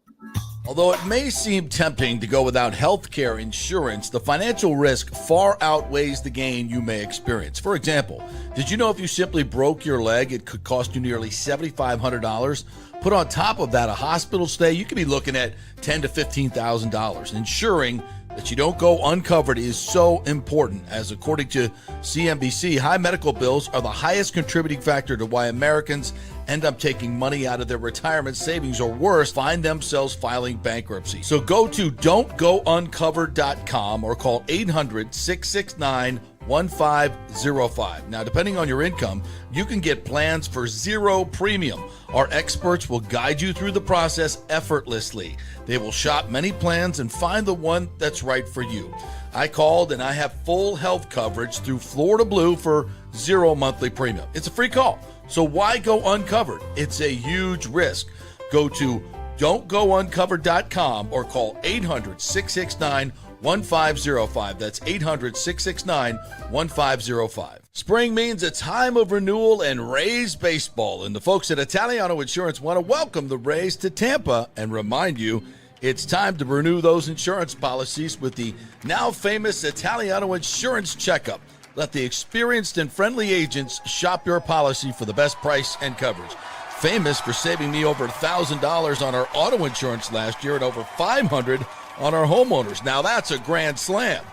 Although it may seem tempting to go without healthcare insurance, the financial risk far outweighs the gain you may experience. For example, did you know if you simply broke your leg, it could cost you nearly $7,500? Put on top of that a hospital stay, you could be looking at $10,000 to $15,000. Ensuring that you don't go uncovered is so important, as according to CNBC, high medical bills are the highest contributing factor to why Americans end up taking money out of their retirement savings, or worse, find themselves filing bankruptcy. So go to don'tgouncovered.com or call 800-669-1505. Now, depending on your income, you can get plans for zero premium. Our experts will guide you through the process effortlessly. They will shop many plans and find the one that's right for you. I called and I have full health coverage through Florida Blue for zero monthly premium. It's a free call. So why go uncovered? It's a huge risk. Go to don'tgouncovered.com or call 800-669-1505. That's 800-669-1505. Spring means a time of renewal and Rays baseball, and the folks at Italiano Insurance want to welcome the Rays to Tampa and remind you it's time to renew those insurance policies with the now famous Italiano Insurance Checkup. Let the experienced and friendly agents shop your policy for the best price and coverage. famous for saving me over $1,000 on our auto insurance last year and over $500 on our homeowners. Now that's a grand slam.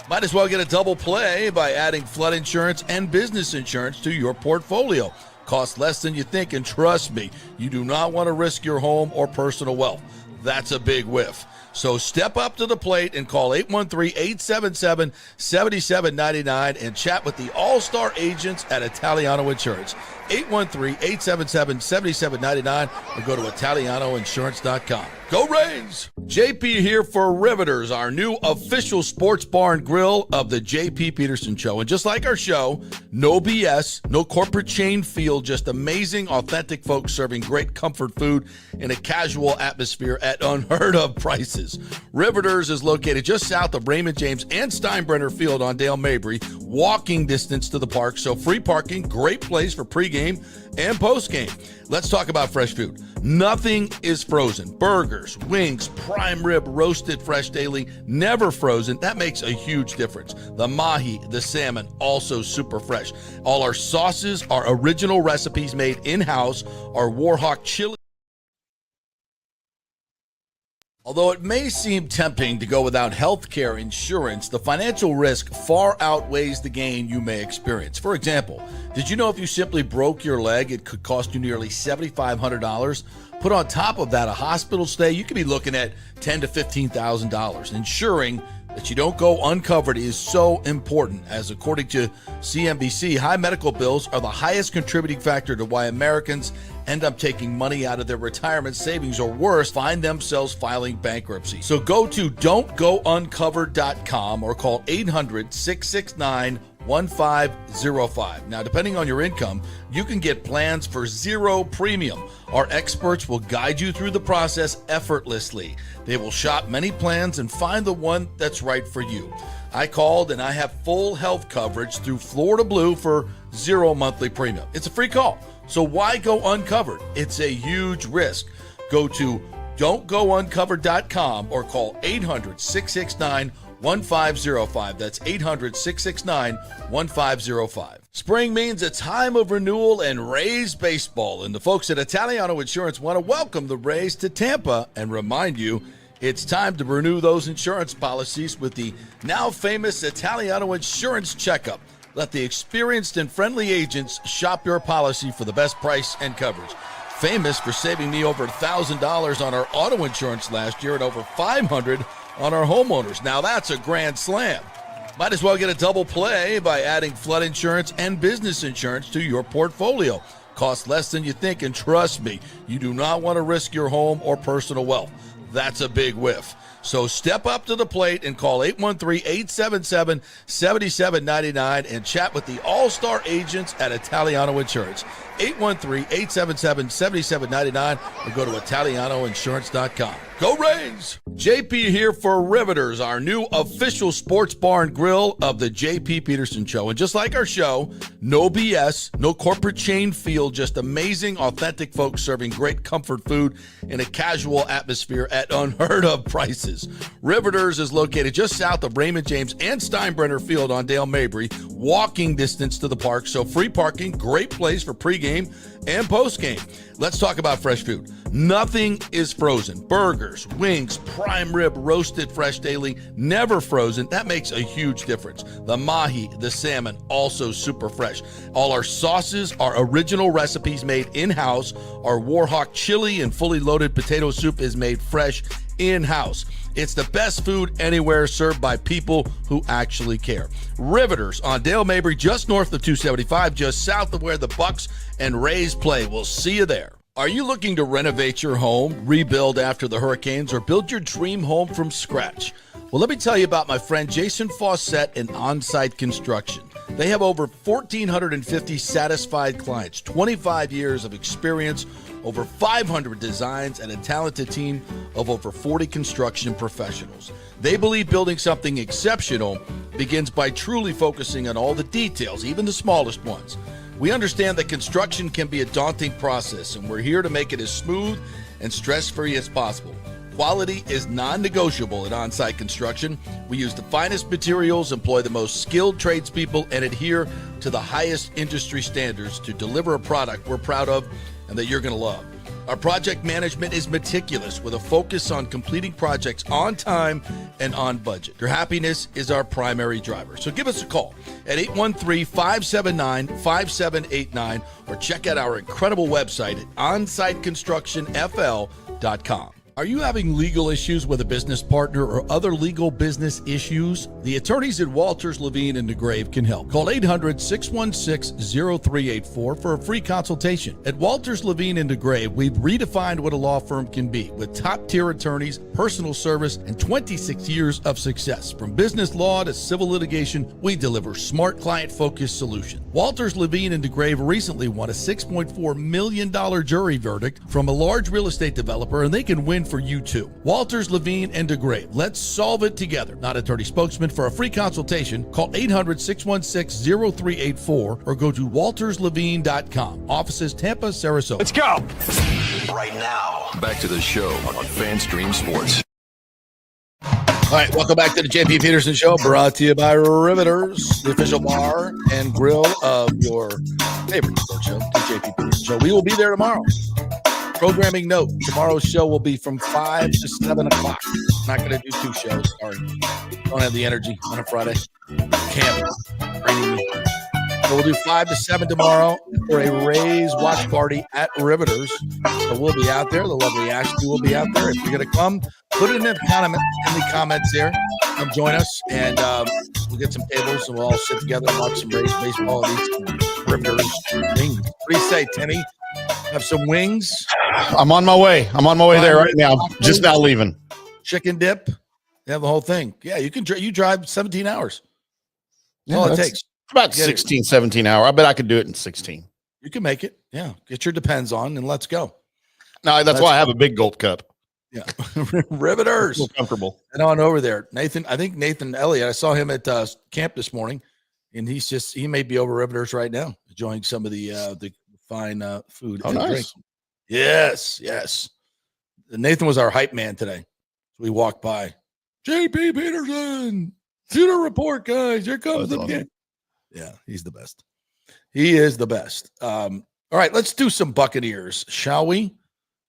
Might as well get a double play by adding flood insurance and business insurance to your portfolio. Costs less than you think, and trust me, you do not want to risk your home or personal wealth. That's a big whiff. So step up to the plate and call 813-877-7799 and chat with the all-star agents at Italiano Insurance. 813-877-7799 or go to ItalianoInsurance.com. Go Rays! JP here for Riveters, our new official sports bar and grill of the JP Peterson Show. And just like our show, no BS, no corporate chain feel, just amazing, authentic folks serving great comfort food in a casual atmosphere at unheard of prices. Riveters is located just south of Raymond James and Steinbrenner Field on Dale Mabry, walking distance to the park, so free parking, great place for pregame and postgame. Let's talk about fresh food. Nothing is frozen. Burgers, wings, prime rib, roasted fresh daily, never frozen. That makes a huge difference. The mahi, the salmon, also super fresh. All our sauces are original recipes made in-house. Our Warhawk chili. Although it may seem tempting to go without health care insurance, the financial risk far outweighs the gain you may experience. For example, did you know if you simply broke your leg, it could cost you nearly $7,500? Put on top of that a hospital stay, you could be looking at $10,000 to $15,000. Ensuring that you don't go uncovered is so important, as according to CNBC, high medical bills are the highest contributing factor to why Americans end up taking money out of their retirement savings, or worse, find themselves filing bankruptcy. So go to don'tgouncovered.com or call 800-669-1505. Now, depending on your income, you can get plans for zero premium. Our experts will guide you through the process effortlessly. They will shop many plans and find the one that's right for you. I called and I have full health coverage through Florida Blue for zero monthly premium. It's a free call. So why go uncovered? It's a huge risk. Go to don'tgouncovered.com or call 800-669-1505. That's 800-669-1505. Spring means a time of renewal and Rays baseball, and the folks at Italiano Insurance want to welcome the Rays to Tampa and remind you it's time to renew those insurance policies with the now famous Italiano Insurance Checkup. Let the experienced and friendly agents shop your policy for the best price and coverage. Famous for saving me over $1,000 on our auto insurance last year and over $500 on our homeowners. Now that's a grand slam. Might as well get a double play by adding flood insurance and business insurance to your portfolio. Costs less than you think, and trust me, you do not want to risk your home or personal wealth. That's a big whiff. So step up to the plate and call 813-877-7799 and chat with the all-star agents at Italiano Insurance. 813-877-7799 or go to ItalianoInsurance.com. Go Rays! JP here for Riveters, our new official sports bar and grill of the JP Peterson Show. And just like our show, no BS, no corporate chain feel, just amazing, authentic folks serving great comfort food in a casual atmosphere at unheard of prices. Riveters is located just south of Raymond James and Steinbrenner Field on Dale Mabry, walking distance to the park, so free parking, great place for pregame and postgame. Let's talk about fresh food. Nothing is frozen. Burgers, wings, prime rib, roasted fresh daily, never frozen. That makes a huge difference. The mahi, the salmon, also super fresh. All our sauces are original recipes made in-house. Our Warhawk chili and fully loaded potato soup is made fresh in-house. It's the best food anywhere, served by people who actually care. Riveters on Dale Mabry, just north of 275, just south of where the Bucs and Rays play. We'll see you there. Are you looking to renovate your home, rebuild after the hurricanes, or build your dream home from scratch? Well, let me tell you about my friend Jason Fawcett and On-Site Construction. They have over 1,450 satisfied clients, 25 years of experience, over 500 designs, and a talented team of over 40 construction professionals. They believe building something exceptional begins by truly focusing on all the details, even the smallest ones. We understand that construction can be a daunting process, and we're here to make it as smooth and stress-free as possible. Quality is non-negotiable at On-Site Construction. We use the finest materials, employ the most skilled tradespeople, and adhere to the highest industry standards to deliver a product we're proud of and that you're going to love. Our project management is meticulous with a focus on completing projects on time and on budget. Your happiness is our primary driver. So give us a call at 813-579-5789 or check out our incredible website at onsiteconstructionfl.com. Are you having legal issues with a business partner or other legal business issues? The attorneys at Walters, Levine & DeGrave can help. Call 800-616-0384 for a free consultation. At Walters, Levine & DeGrave, we've redefined what a law firm can be with top-tier attorneys, personal service, and 26 years of success. From business law to civil litigation, we deliver smart, client-focused solutions. Walters, Levine & DeGrave recently won a $6.4 million jury verdict from a large real estate developer, and they can win for you too. Walters, Levine & DeGrave. Let's solve it together. Not attorney spokesman. For a free consultation, call 800-616-0384 or go to walterslevine.com. Offices Tampa, Sarasota. Let's go. Right now, back to the show on FanStream Sports. All right, welcome back to the JP Peterson Show, brought to you by Riveters, the official bar and grill of your favorite sports show, the JP Peterson Show. We will be there tomorrow. Programming note, tomorrow's show will be from 5 to 7 o'clock. Not going to do 2 shows. Sorry. Don't have the energy on a Friday. Camp. Training me. So we'll do 5 to 7 tomorrow for a Rays watch party at Riveters. So we'll be out there. The lovely Ashley will be out there. If you're going to come, put it in the comments there. Come join us, and we'll get some tables, and we'll all sit together and watch some Rays baseball and eat some Riveters wings. What do you say, Timmy? Have some wings. I'm on my way. There right now. Just now leaving. Chicken dip. You have the whole thing. Yeah, you can. You drive 17 hours. That's all it takes. About 16, 17 hours. I bet I could do it in 16. You can make it. Yeah. Get your Depends on and let's go. No, that's why I have a big gold cup. Yeah. Riveters. Feel comfortable. And on over there. I think Nathan Elliott, I saw him at camp this morning, and he may be over Riveters right now, enjoying some of the fine food and drink. Yes. Nathan was our hype man today. We walked by. JP Peterson, see the report, guys. Here comes the game. Yeah, he's the best. He is the best. All right, let's do some Buccaneers, shall we?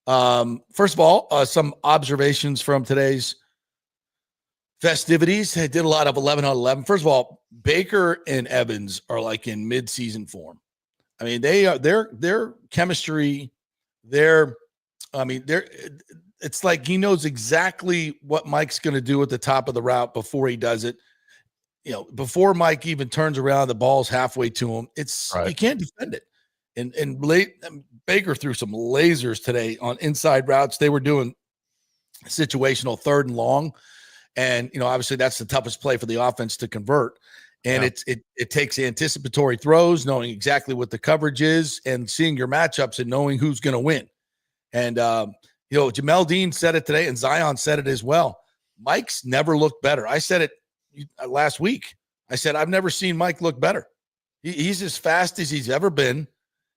First of all, some observations from today's festivities. They did a lot of 11 on 11. First of all, Baker and Evans are like in mid-season form. I mean, their chemistry, it's like he knows exactly what Mike's going to do at the top of the route before he does it. You know, before Mike even turns around, the ball's halfway to him. It's right. You can't defend it. And Baker threw some lasers today on inside routes. They were doing situational 3rd and long. And, obviously that's the toughest play for the offense to convert. And it takes anticipatory throws, knowing exactly what the coverage is and seeing your matchups and knowing who's going to win. And, Jamel Dean said it today and Zyon said it as well. Mike's never looked better. I said it last week. I said, I've never seen Mike look better. He's as fast as he's ever been.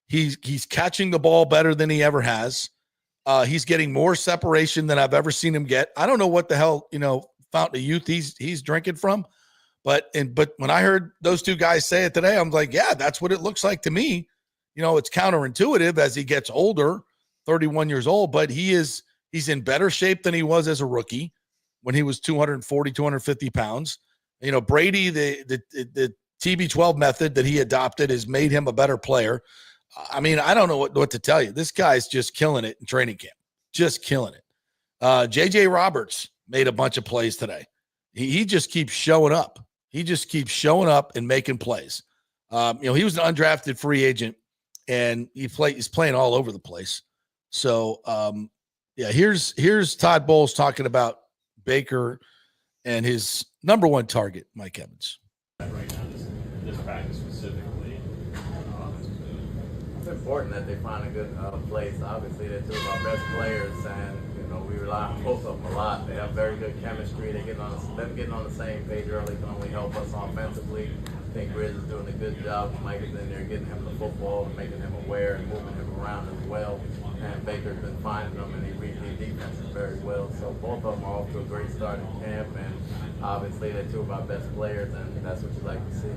He's catching the ball better than he ever has. He's getting more separation than I've ever seen him get. I don't know what the hell, fountain of youth he's drinking from. But when I heard those two guys say it today, I'm like, yeah, that's what it looks like to me. It's counterintuitive as he gets older, 31 years old, but he's in better shape than he was as a rookie when he was 240, 250 pounds. Brady, the TB12 method that he adopted has made him a better player. I mean, I don't know what to tell you. This guy's just killing it in training camp, just killing it. JJ Roberts made a bunch of plays today. He just keeps showing up. He just keeps showing up and making plays. He was an undrafted free agent, and he's playing all over the place. So, here's Todd Bowles talking about Baker and his number one target, Mike Evans. Right now, this practice specifically. It's important that they find a good place. Obviously, they're two of our best players, and we rely on both of them a lot. They have very good chemistry. Them getting on the same page early can only help us offensively. I think Grizz is doing a good job. Mike is in there getting him the football and making him aware and moving him around as well. And Baker's been finding them, and he reads the defenses very well. So both of them are off to a great start in camp, and obviously they're two of our best players, and that's what you like to see.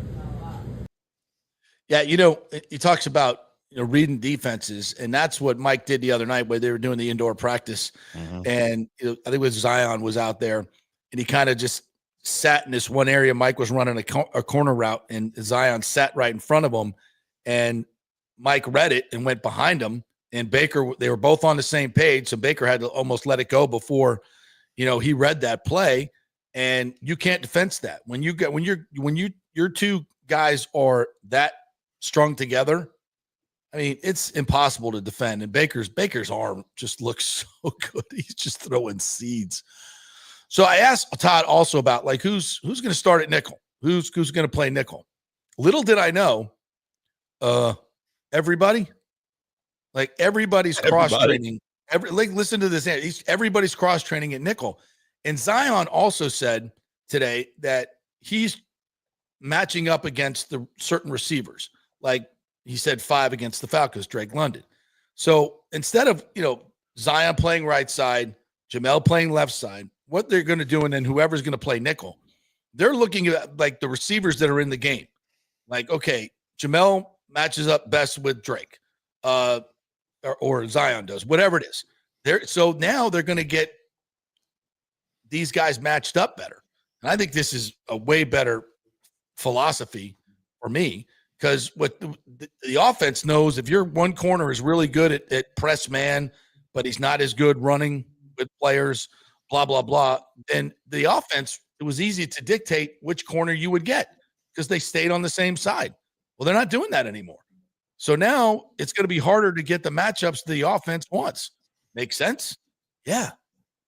Yeah, he talks about reading defenses, and that's what Mike did the other night where they were doing the indoor practice. And I think it was Zyon was out there, and he kind of just sat in this one area. Mike was running a corner route, and Zyon sat right in front of him, and Mike read it and went behind him. And Baker, they were both on the same page, so Baker had to almost let it go before, he read that play. And you can't defense that when your two guys are that strung together. I mean, it's impossible to defend. And Baker's arm just looks so good. He's just throwing seeds. So I asked Todd also about who's going to start at nickel, who's going to play nickel. Little did I know, everybody. Everybody's cross-training. Listen to this. Everybody's cross-training at nickel. And Zyon also said today that he's matching up against the certain receivers. He said 5 against the Falcons, Drake London. So instead of, Zyon playing right side, Jamel playing left side, what they're going to do, and then whoever's going to play nickel, they're looking at the receivers that are in the game. Okay, Jamel matches up best with Drake. Or Zyon does, whatever it is. So now they're going to get these guys matched up better. And I think this is a way better philosophy for me, because what the offense knows, if your one corner is really good at press man, but he's not as good running with players, blah, blah, blah, then the offense, it was easy to dictate which corner you would get because they stayed on the same side. Well, they're not doing that anymore. So now it's going to be harder to get the matchups the offense wants. Makes sense? Yeah,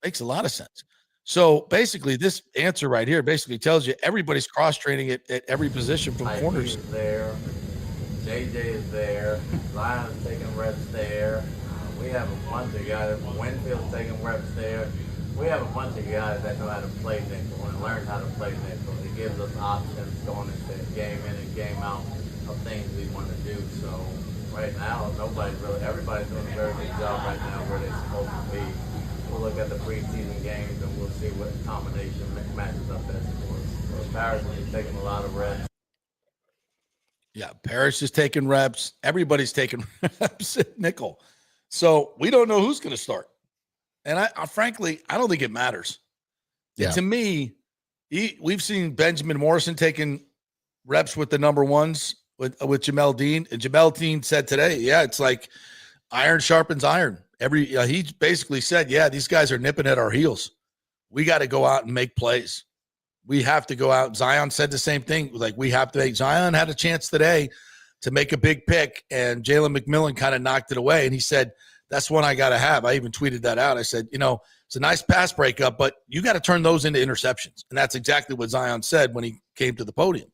makes a lot of sense. So basically, this answer right here basically tells you everybody's cross-training at every position from corners. Is there. JJ is there. Zion's taking reps there. We have a bunch of guys. Winfield's taking reps there. We have a bunch of guys that know how to play nickel and learn how to play nickel. It gives us options going into game in and game out of things we want to do. So right now, everybody's doing a very good job right now where they're supposed to be. We'll look at the preseason games and we'll see what combination matches up best for us. So Paris is taking a lot of reps. Yeah, Paris is taking reps. Everybody's taking reps at nickel. So we don't know who's going to start. And I frankly, I don't think it matters. Yeah. To me, we've seen Benjamin Morrison taking reps with the number ones with Jamel Dean. And Jamel Dean said today, it's like iron sharpens iron. He basically said, these guys are nipping at our heels. We got to go out and make plays. We have to go out. Zyon said the same thing. We have to make. Zyon had a chance today to make a big pick, and Jalen McMillan kind of knocked it away. And he said, that's one I got to have. I even tweeted that out. I said, it's a nice pass breakup, but you got to turn those into interceptions. And that's exactly what Zyon said when he came to the podium.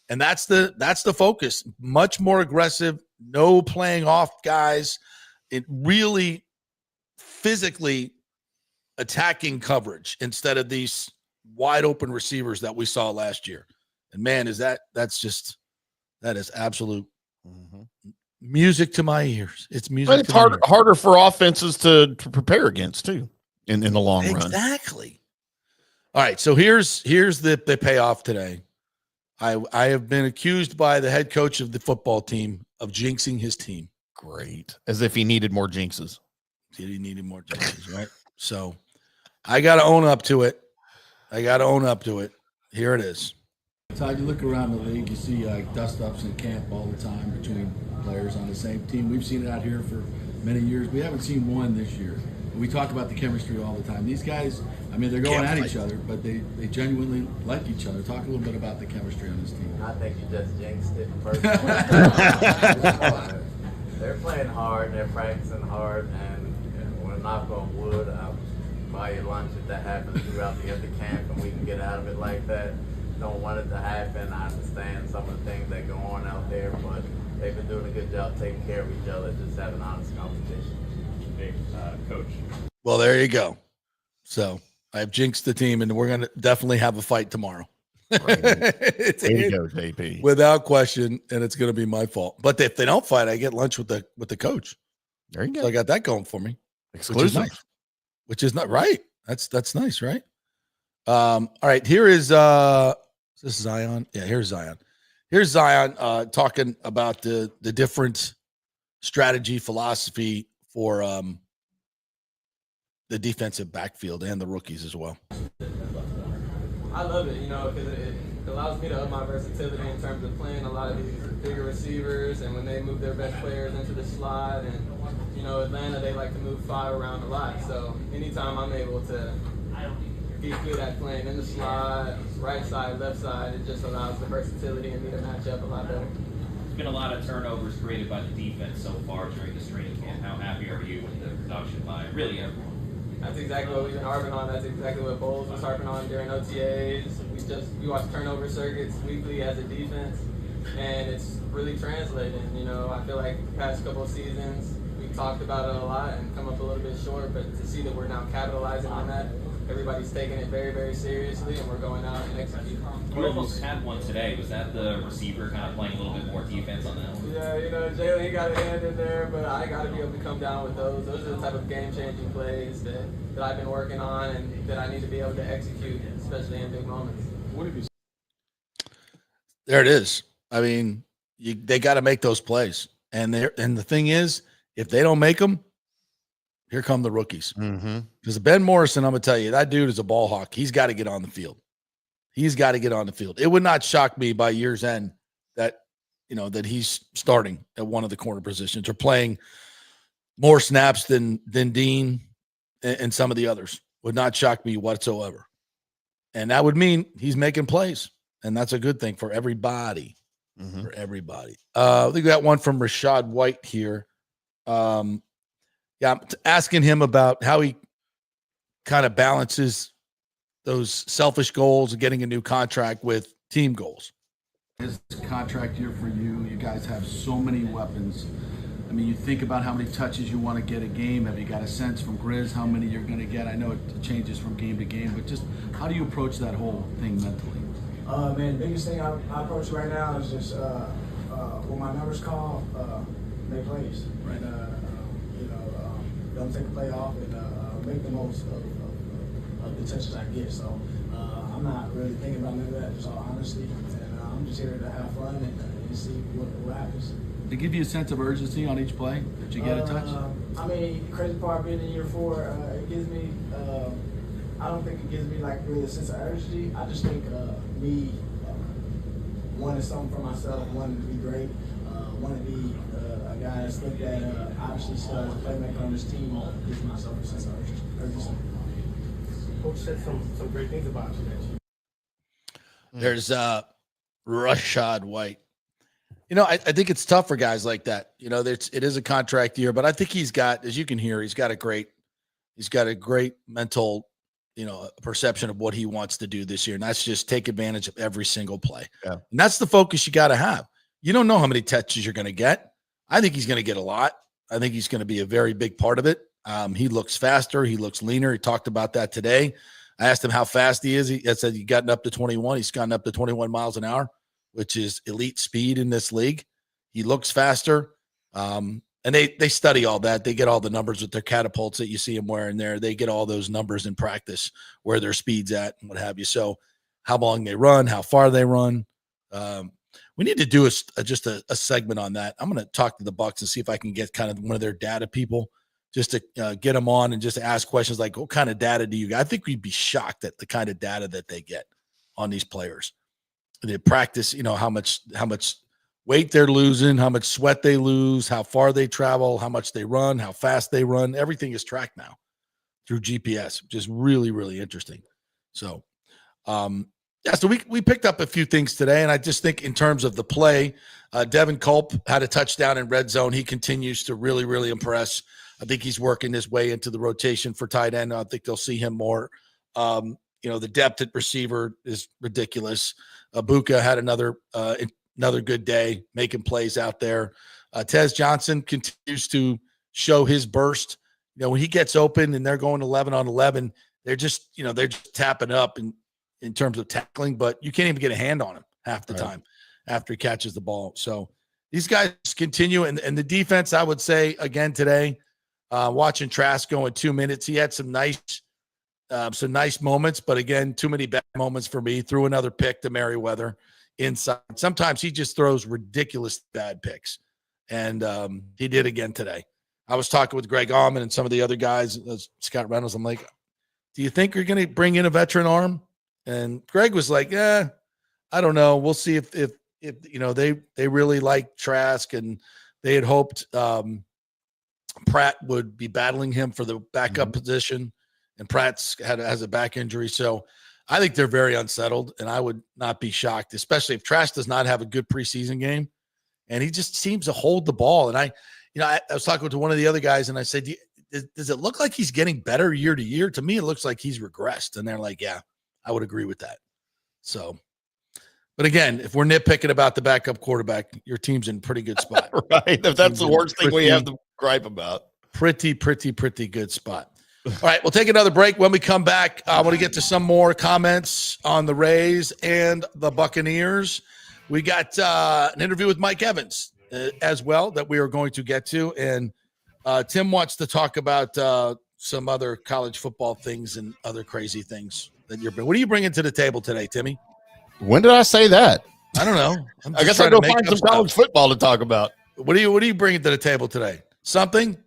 And that's the focus. Much more aggressive, no playing off guys. It really physically attacking coverage instead of these wide open receivers that we saw last year. And man, that is absolute music to my ears. It's music. It's harder for offenses to prepare against too in the long run. Exactly. All right. So here's the payoff today. I have been accused by the head coach of the football team of jinxing his team. Great. As if he needed more jinxes. He needed more jinxes, right? So I got to own up to it. Here it is. Todd, you look around the league, you see dust-ups in camp all the time between players on the same team. We've seen it out here for many years. We haven't seen one this year. We talk about the chemistry all the time. These guys, they're going at each other, but they genuinely like each other. Talk a little bit about the chemistry on this team. I think you just jinxed it personally. They're playing hard, they're practicing hard, and we're knock on wood. I'll buy you lunch if that happens throughout the end of camp and we can get out of it like that. Don't want it to happen. I understand some of the things that go on out there, but they've been doing a good job taking care of each other, just having honest competition. Hey, Coach. Well, there you go. So I've jinxed the team, and we're going to definitely have a fight tomorrow. It's Way to go, JP. without question, and it's going to be my fault. But if they don't fight, I get lunch with the coach. There you go. So I got that going for me. Exclusive. Which is not right. That's nice, right? All right. Here is is this Zyon? Yeah, here's Zyon. Here's Zyon talking about the different strategy philosophy for the defensive backfield and the rookies as well. I love it, because it allows me to up my versatility in terms of playing a lot of these bigger receivers, and when they move their best players into the slot, and Atlanta, they like to move 5 around a lot. So anytime I'm able to get good at playing in the slot, right side, left side, it just allows the versatility and me to match up a lot better. There's been a lot of turnovers created by the defense so far during this training camp. How happy are you with the production by really everyone? That's exactly what we've been harping on. That's exactly what Bowles was harping on during OTAs. We watch turnover circuits weekly as a defense, and it's really translating. I feel like the past couple of seasons we talked about it a lot and come up a little bit short, but to see that we're now capitalizing on that, everybody's taking it very, very seriously, and we're going out and executing. You almost had one today. Was that the receiver kind of playing a little bit more defense on that one? Yeah, Jalen, he got a hand in there, but I got to be able to come down with those. Those are the type of game-changing plays that I've been working on and that I need to be able to execute, especially in big moments. What have you? There it is. I mean, they got to make those plays, and the thing is, if they don't make them, here come the rookies. Because Ben Morrison, I'm gonna tell you, that dude is a ball hawk. He's got to get on the field. He's got to get on the field. It would not shock me by year's end that that he's starting at one of the corner positions or playing more snaps than Dean and some of the others. Would not shock me whatsoever. And that would mean he's making plays, and that's a good thing for everybody. For everybody. We got one from Rashad White here. I'm asking him about how he kind of balances those selfish goals and getting a new contract with team goals. His contract year for you, you guys have so many weapons. I mean, you think about how many touches you want to get a game. Have you got a sense from Grizz how many you're going to get? I know it changes from game to game, but just how do you approach that whole thing mentally? Man, the biggest thing I approach right now is just when my numbers call, make plays. Right. Don't take a play off and make the most of the touches I get. So I'm not really thinking about none of that, just all honesty. And I'm just here to have fun and see what happens. To give you a sense of urgency on each play that you get a touch? I mean, crazy part being in year 4, it gives me, I don't think it gives me like really a sense of urgency. I just think me wanting something for myself, wanting to be great, wanting to be a guy that's looked at, obviously still as a playmaker on this team, gives myself a sense of urgency. Coach said some great things about you. There's Rashad White. I think it's tough for guys like that. It is a contract year, but I think he's got, as you can hear, he's got a great mental, perception of what he wants to do this year. And that's just take advantage of every single play. Yeah. And that's the focus you got to have. You don't know how many touches you're going to get. I think he's going to get a lot. I think he's going to be a very big part of it. He looks faster. He looks leaner. He talked about that today. I asked him how fast he is. He said he gotten up to 21. He's gotten up to 21 miles an hour, which is elite speed in this league. He looks faster. And they study all that. They get all the numbers with their catapults that you see them wearing there. They get all those numbers in practice, where their speed's at and what have you. So how long they run, how far they run. We need to do just a segment on that. I'm going to talk to the Bucs and see if I can get kind of one of their data people just to get them on and just ask questions like, what kind of data do you get? I think we'd be shocked at the kind of data that they get on these players. They practice, how much weight they're losing, how much sweat they lose, how far they travel, how much they run, how fast they run. Everything is tracked now through GPS, which is really, really interesting. So, so we picked up a few things today, and I just think in terms of the play, Devin Culp had a touchdown in red zone. He continues to really, really impress. I think he's working his way into the rotation for tight end. I think they'll see him more. The depth at receiver is ridiculous. Buka had another good day making plays out there. Tez Johnson continues to show his burst. When he gets open and they're going 11 on 11, they're just tapping up and in terms of tackling, but you can't even get a hand on him half the time after he catches the ball. So these guys continue. And the defense, I would say, again today, watching Trask go in 2 minutes, he had some nice moments, but again, too many bad moments for me. Threw another pick to Merriweather inside. Sometimes he just throws ridiculous bad picks, and he did again today. I was talking with Greg Allman and some of the other guys, Scott Reynolds. I'm like, do you think you're going to bring in a veteran arm? And Greg was like, I don't know. We'll see if they really like Trask, and they had hoped Pratt would be battling him for the backup position, and Pratt's has a back injury. So I think they're very unsettled, and I would not be shocked, especially if Trask does not have a good preseason game, and he just seems to hold the ball. And I was talking to one of the other guys, and I said, does it look like he's getting better year to year? To me, it looks like he's regressed. And they're like, yeah, I would agree with that. So, but again, if we're nitpicking about the backup quarterback, your team's in pretty good spot. Right. If that's the worst thing we have to gripe about. Pretty good spot. All right, we'll take another break. When we come back, I want to get to some more comments on the Rays and the Buccaneers. We got an interview with Mike Evans as well that we are going to get to. And Tim wants to talk about some other college football things and other crazy things that you're bringing. What are you bringing to the table today, Timmy? When did I say that? I don't know. I guess I'll go find some college football to talk about. What are you bringing to the table today? Something?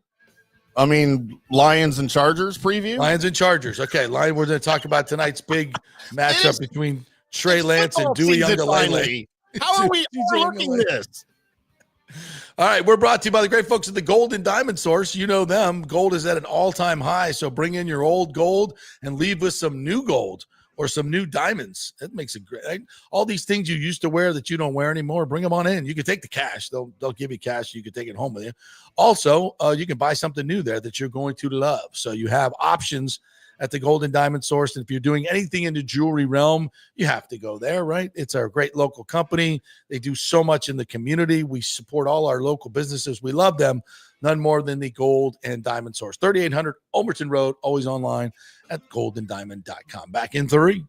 I mean, Lions and Chargers preview? Lions and Chargers. Okay, we're going to talk about tonight's big matchup between Trey Lance and Dewey Ungalele. How are we overlooking this? All right, we're brought to you by the great folks at the Gold and Diamond Source. You know them. Gold is at an all-time high, so bring in your old gold and leave with some new gold or some new diamonds. That makes it great. Right? All these things you used to wear that you don't wear anymore, bring them on in. You can take the cash. They'll give you cash. You can take it home with you. Also, you can buy something new there that you're going to love. So you have options at the Gold and Diamond Source. And if you're doing anything in the jewelry realm, you have to go there, right? It's our great local company. They do so much in the community. We support all our local businesses. We love them. None more than the Gold and Diamond Source. 3800 Ulmerton Road, always online at goldanddiamond.com. Back in 3.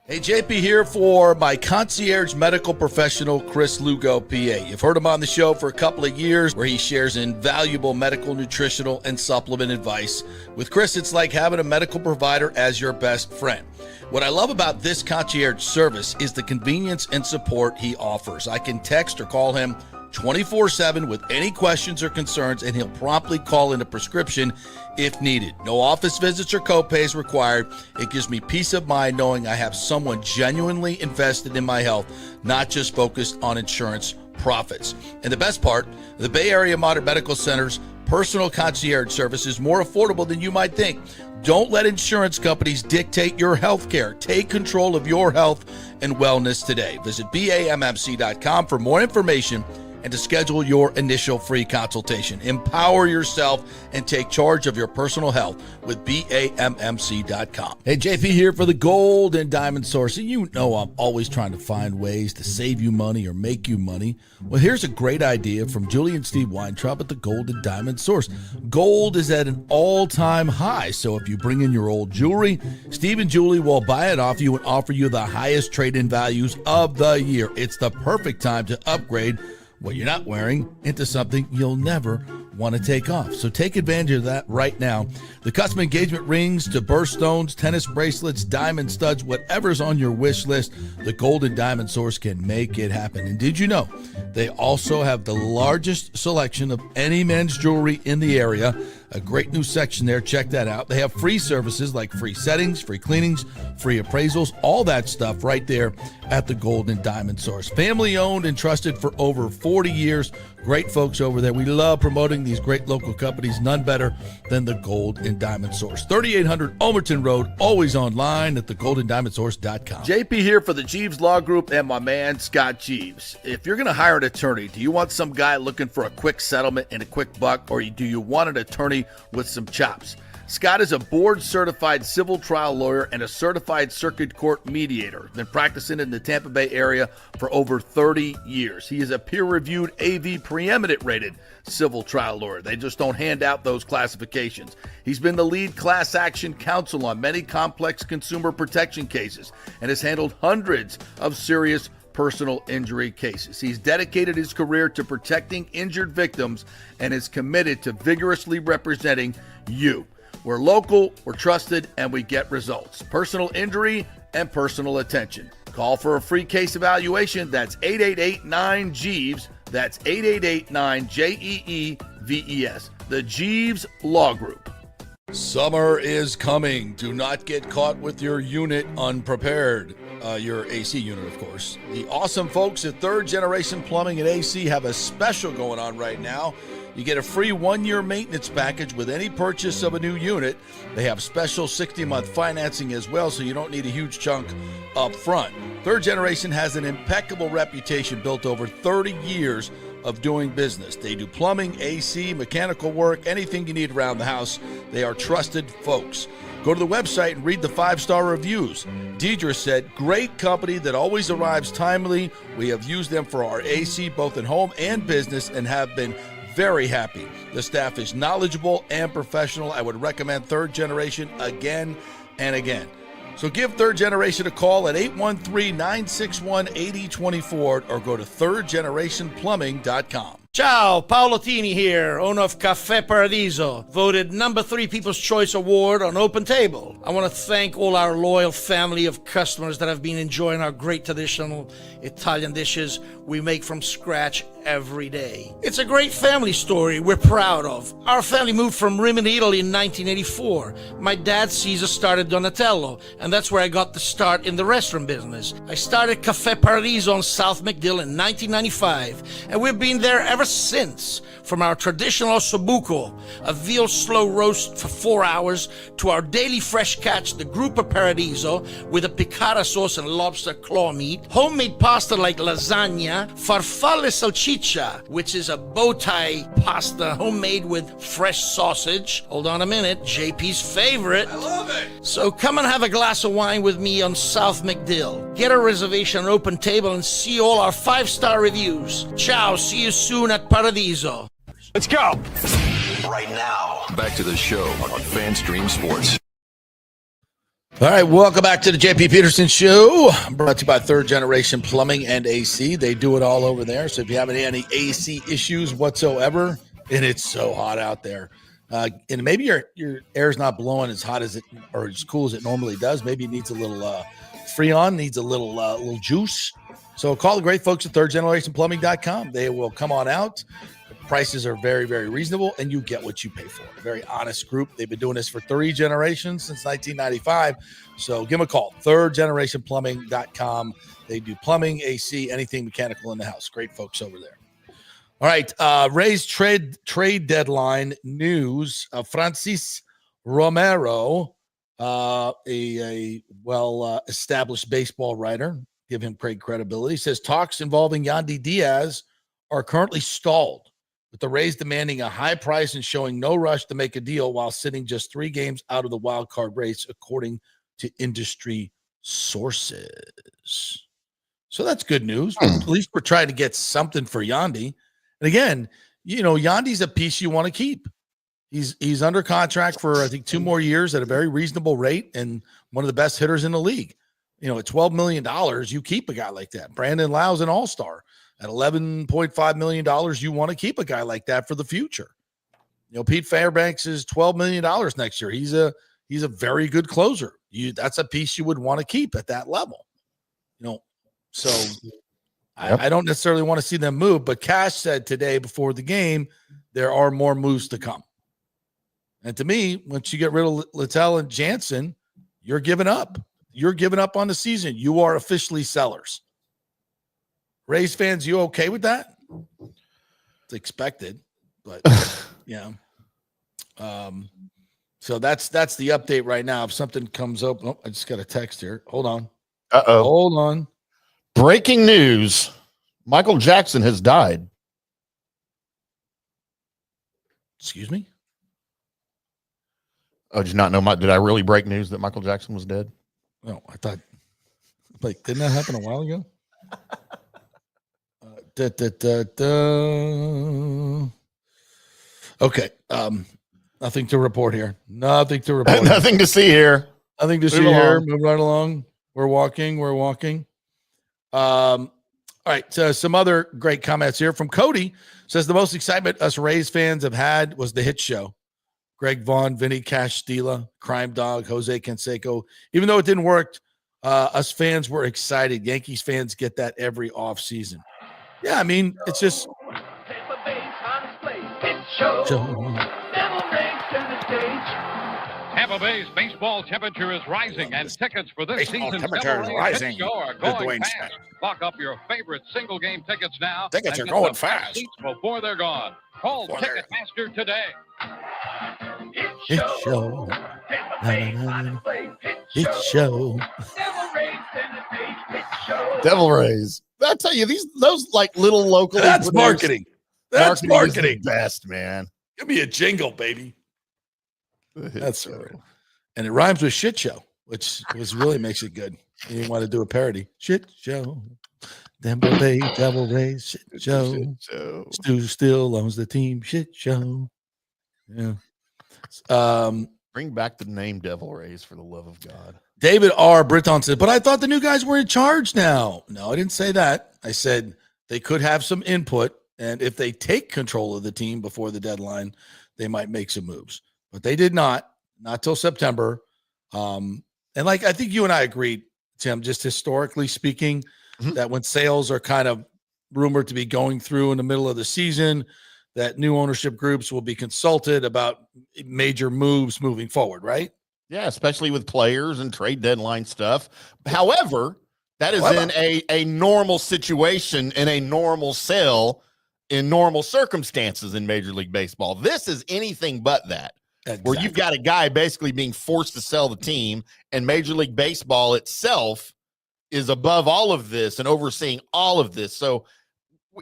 Hey, JP here for my concierge medical professional, Chris Lugo, PA. You've heard him on the show for a couple of years where he shares invaluable medical, nutritional, and supplement advice. With Chris, it's like having a medical provider as your best friend. What I love about this concierge service is the convenience and support he offers. I can text or call him 24/7 with any questions or concerns, and he'll promptly call in a prescription if needed. No office visits or copays required. It gives me peace of mind knowing I have someone genuinely invested in my health, not just focused on insurance profits. And the best part, the Bay Area Modern Medical Center's personal concierge service is more affordable than you might think. Don't let insurance companies dictate your health care. Take control of your health and wellness today. Visit BAMMC.com for more information and to schedule your initial free consultation. Empower yourself and take charge of your personal health with BAMMC.com. Hey, JP here for the Gold and Diamond Source. And you know I'm always trying to find ways to save you money or make you money. Well, here's a great idea from Julie and Steve Weintraub at the Gold and Diamond Source. Gold is at an all-time high, so if you bring in your old jewelry, Steve and Julie will buy it off you and offer you the highest trade-in values of the year. It's the perfect time to upgrade what you're not wearing into something you'll never want to take off. So take advantage of that right now. The custom engagement rings to birthstones, tennis bracelets, diamond studs, whatever's on your wish list, the Gold and Diamond Source can make it happen. And did you know they also have the largest selection of any men's jewelry in the area? A great new section there. Check that out. They have free services like free settings, free cleanings, free appraisals, all that stuff right there at the Gold and Diamond Source. Family owned and trusted for over 40 years. Great folks over there. We love promoting these great local companies. None better than the Gold and Diamond Source. 3800 Ulmerton Road, always online at thegoldanddiamondsource.com. JP here for the Jeeves Law Group and my man, Scott Jeeves. If you're going to hire an attorney, do you want some guy looking for a quick settlement and a quick buck, or do you want an attorney with some chops? Scott is a board-certified civil trial lawyer and a certified circuit court mediator. Been practicing in the Tampa Bay area for over 30 years. He is a peer-reviewed AV preeminent rated civil trial lawyer. They just don't hand out those classifications. He's been the lead class action counsel on many complex consumer protection cases and has handled hundreds of serious personal injury cases. He's dedicated his career to protecting injured victims and is committed to vigorously representing you. We're local, we're trusted, and we get results. Personal injury and personal attention. Call for a free case evaluation. That's 888-9-JEEVES. That's 888-9-JEEVES. The Jeeves Law Group. Summer is coming. Do not get caught with your unit unprepared. Your AC unit, of course. The awesome folks at Third Generation Plumbing and AC have a special going on right now. You get a free 1-year maintenance package with any purchase of a new unit. They have special 60-month financing as well, so you don't need a huge chunk up front. Third Generation has an impeccable reputation built over 30 years of doing business. They do plumbing, AC, mechanical work, anything you need around the house. They are trusted folks. Go to the website and read the 5-star reviews. Deidre said, great company that always arrives timely. We have used them for our AC both in home and business and have been very happy. The staff is knowledgeable and professional. I would recommend Third Generation again and again. So give Third Generation a call at 813-961-8024 or go to thirdgenerationplumbing.com. Ciao, Paolo Tini here, owner of Caffè Paradiso, voted number 3 People's Choice Award on Open Table. I want to thank all our loyal family of customers that have been enjoying our great traditional Italian dishes we make from scratch every day. It's a great family story we're proud of. Our family moved from Rimini, Italy in 1984. My dad, Caesar, started Donatello, and that's where I got the start in the restaurant business. I started Caffè Paradiso on South McDill in 1995, and we've been there ever since. From our traditional ossobuco, a veal slow roast for 4 hours, to our daily fresh catch, the Gruppo Paradiso, with a piccata sauce and lobster claw meat, homemade pasta like lasagna, farfalle salchicha, which is a bow tie pasta homemade with fresh sausage. Hold on a minute, JP's favorite. I love it. So come and have a glass of wine with me on South McDill. Get a reservation on Open Table and see all our 5-star reviews. Ciao, see you soon at Paradiso. Let's go. Right now. Back to the show on FanStream Sports. All right, welcome back to the JP Peterson Show. Brought to you by Third Generation Plumbing and AC. They do it all over there. So if you have any AC issues whatsoever, and it's so hot out there, and maybe your air's not blowing as hot as it or as cool as it normally does. Maybe it needs a little Freon, needs a little juice. So call the great folks at thirdgenerationplumbing.com. They will come on out. Prices are very, very reasonable, and you get what you pay for. A very honest group. They've been doing this for 3 generations since 1995. So give them a call, thirdgenerationplumbing.com. They do plumbing, AC, anything mechanical in the house. Great folks over there. All right, Rays trade deadline news. Francis Romero, a well-established baseball writer, give him great credibility, says talks involving Yandy Diaz are currently stalled, with the Rays demanding a high price and showing no rush to make a deal while sitting just 3 games out of the wild card race, according to industry sources. So that's good news. At least we're trying to get something for Yandy. And again, Yandy's a piece you want to keep. He's under contract for, I think, 2 more years at a very reasonable rate and one of the best hitters in the league. At $12 million, you keep a guy like that. Brandon Lau's an all-star. At $11.5 million, you want to keep a guy like that for the future. Pete Fairbanks is $12 million next year. He's a very good closer. That's a piece you would want to keep at that level. So I don't necessarily want to see them move, but Cash said today before the game, there are more moves to come. And to me, once you get rid of Littell and Jansen, you're giving up. You're giving up on the season. You are officially sellers. Rays fans, you okay with that? It's expected, but yeah. So that's the update right now. If something comes up, I just got a text here. Hold on. Hold on. Breaking news. Michael Jackson has died. Excuse me? Oh, did you not know? Did I really break news that Michael Jackson was dead? No, I thought, like, didn't that happen a while ago? Okay. Nothing to report here. Nothing to report. Nothing to see here. Nothing to see here. Move right along. We're walking. All right. So some other great comments here from Cody. Says the most excitement us Rays fans have had was the hit show. Greg Vaughn, Vinny Castilla, Crime Dog, Jose Canseco. Even though it didn't work, us fans were excited. Yankees fans get that every off season. Yeah, I mean, it's just. Tampa Bay's baseball temperature is rising, and tickets for this season's temperature is rising. show are going fast. Lock up your favorite single-game tickets now. Tickets are get going the fast seats before they're gone. Call Ticketmaster today. Hit show. Hit show. Devil Rays. I tell you, those like little local. That's marketing. That's marketing. Best, man. Give me a jingle, baby. That's right. And it rhymes with shit show, which really makes it good. You didn't want to do a parody. Shit show. Devil Rays, shit show. Stu still owns the team. Shit show. Yeah. Bring back the name Devil Rays for the love of God. David R. Britton said, but I thought the new guys were in charge now. No, I didn't say that. I said they could have some input, and if they take control of the team before the deadline, they might make some moves. But they did not till September. And like I think you and I agreed, Tim, just historically speaking, that when sales are kind of rumored to be going through in the middle of the season, that new ownership groups will be consulted about major moves moving forward, right? Yeah, especially with players and trade deadline stuff. However, that is in a normal situation, in a normal sale, in normal circumstances in Major League Baseball. This is anything but that. Exactly. Where you've got a guy basically being forced to sell the team, and Major League Baseball itself is above all of this and overseeing all of this. So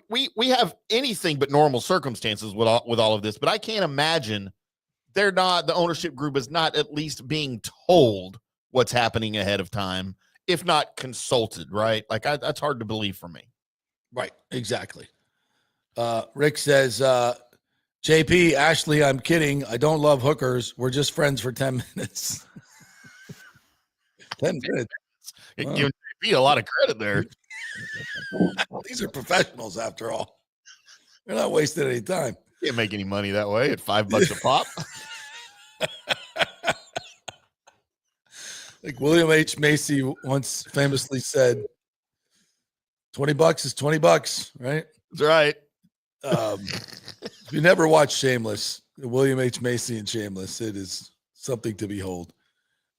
we have anything but normal circumstances with all of this, but I can't imagine the ownership group is not at least being told what's happening ahead of time, if not consulted, right? Like that's hard to believe for me. Right. Exactly. Rick says, JP, Ashley, I'm kidding. I don't love hookers. We're just friends for 10 minutes. 10 minutes. Wow. Giving JP a lot of credit there. These are professionals after all. They're not wasting any time. Can't make any money that way at $5 a pop. Like William H. Macy once famously said, $20 is $20, right? That's right. If you never watched Shameless, William H. Macy and Shameless, it is something to behold.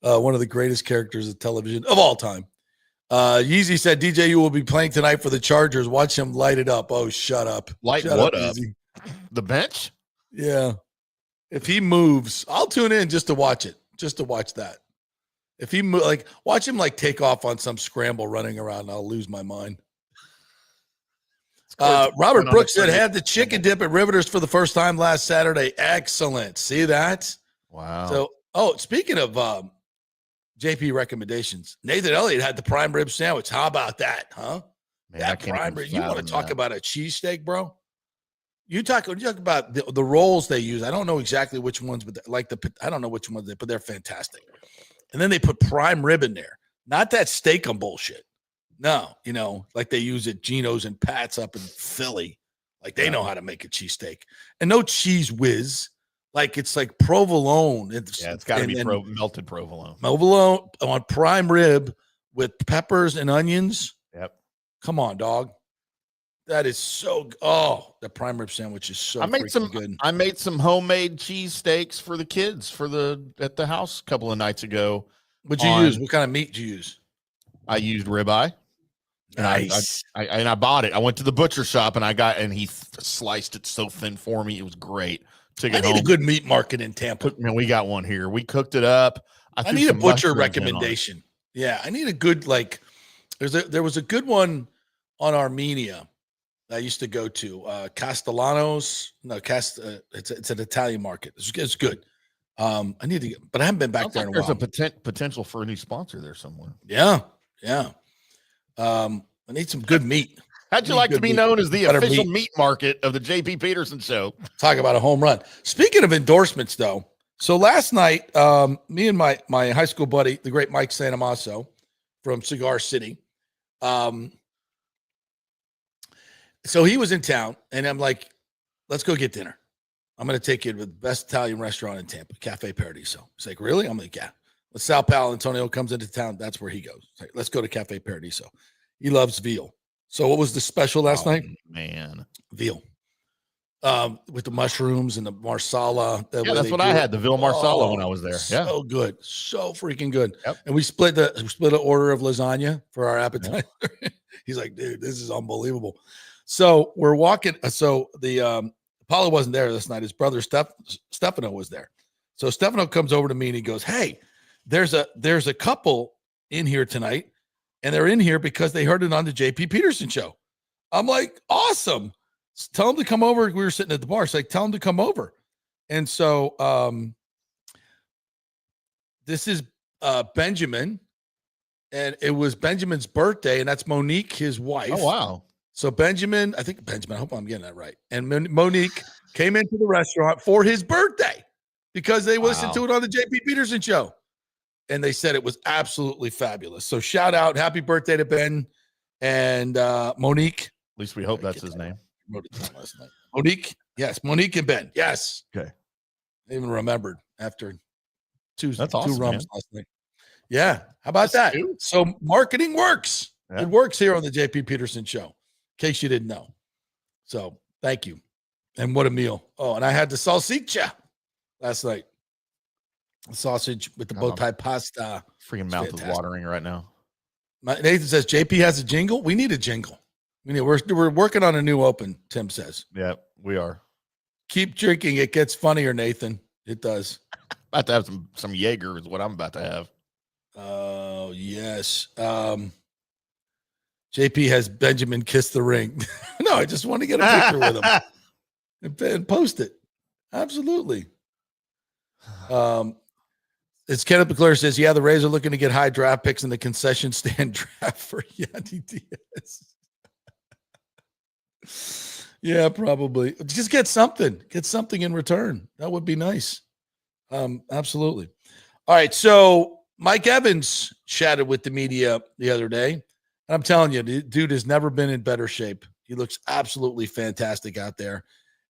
One of the greatest characters of television of all time. Yeezy said, DJ, you will be playing tonight for the Chargers. Watch him light it up. Oh, shut up. Light what up? The bench? Yeah. If he moves, I'll tune in just to watch it, just to watch that. If he watch him take off on some scramble running around, I'll lose my mind. Robert Brooks said, had the chicken dip at Riveters for the first time last Saturday. Excellent. See that? Wow. So, speaking of JP recommendations, Nathan Elliott had the prime rib sandwich. How about that, huh? Man, that prime rib. You want to talk about a cheesesteak, bro? You talk about the rolls they use. I don't know exactly which ones, but I don't know which ones but they're fantastic. And then they put prime rib in there. Not that steak-um bullshit. No, like they use at Geno's and Pat's up in Philly. Like they know how to make a cheesesteak. And no cheese whiz. Like it's like provolone. It's got to be melted provolone. Provolone on prime rib with peppers and onions. Yep. Come on, dog. That is so the prime rib sandwich is so good. I made some homemade cheesesteaks for the kids at the house a couple of nights ago. What'd you use? What kind of meat did you use? I used ribeye. Nice. And I bought it. I went to the butcher shop and he sliced it so thin for me. It was great. Took it home. Need a good meat market in Tampa. Man, we got one here. We cooked it up. I need a butcher recommendation. Yeah, I need a good there was a good one on Armenia that I used to go to. Castellanos. No, it's an Italian market. It's good. I need to get, but I haven't been back there in a while. There's a potential for a new sponsor there somewhere. Yeah. I need some good meat. How'd you like to be known as the official meat market of the JP Peterson Show? Talk about a home run. Speaking of endorsements, though, so last night, me and my high school buddy, the great Mike Santamasso from Cigar City, so he was in town, and I'm like, let's go get dinner. I'm going to take you to the best Italian restaurant in Tampa, Cafe Paradiso. He's like, really? I'm like, yeah. When Sal Paolantonio comes into town, that's where he goes. Like, let's go to Cafe Paradiso. He loves veal. So what was the special last night? Man. Veal. With the mushrooms and the marsala. Yeah, that's what I had, the veal marsala when I was there. Yeah. So good. So freaking good. Yep. And we split an order of lasagna for our appetizer. Yep. He's like, dude, this is unbelievable. So we're walking. So the Apollo wasn't there this night. His brother Stefano was there. So Stefano comes over to me and he goes, hey, there's a couple in here tonight, and they're in here because they heard it on the JP Peterson Show. I'm like, awesome. Tell them to come over. We were sitting at the bar. It's like, tell them to come over. And so this is Benjamin, and it was Benjamin's birthday, and that's Monique, his wife. Oh, wow. So Benjamin, I hope I'm getting that right. And Monique came into the restaurant for his birthday because they listened to it on the JP Peterson Show. And they said it was absolutely fabulous. So shout out, happy birthday to Ben and Monique. At least we hope that's his name. Monique. Yes, Monique and Ben. Yes. Okay. I even remembered after two awesome, rums last night. Yeah. How about that? So marketing works. Yeah. It works here on the JP Peterson Show, in case you didn't know. So thank you. And what a meal. Oh, and I had the salsiccia last night. Sausage with the bow tie pasta. Freaking mouth is watering right now. Nathan says JP has a jingle. We need a jingle. We're working on a new open, Tim says. Yeah, we are. Keep drinking. It gets funnier, Nathan. It does. About to have some Jaeger is what I'm about to have. Oh, yes. JP has Benjamin kiss the ring. No, I just want to get a picture with him and post it. Absolutely. It's Kenneth McClure says, yeah, the Rays are looking to get high draft picks in the concession stand draft for Yandy Diaz. Yeah, probably. Just get something. Get something in return. That would be nice. Absolutely. All right. So Mike Evans chatted with the media the other day. And I'm telling you, dude has never been in better shape. He looks absolutely fantastic out there.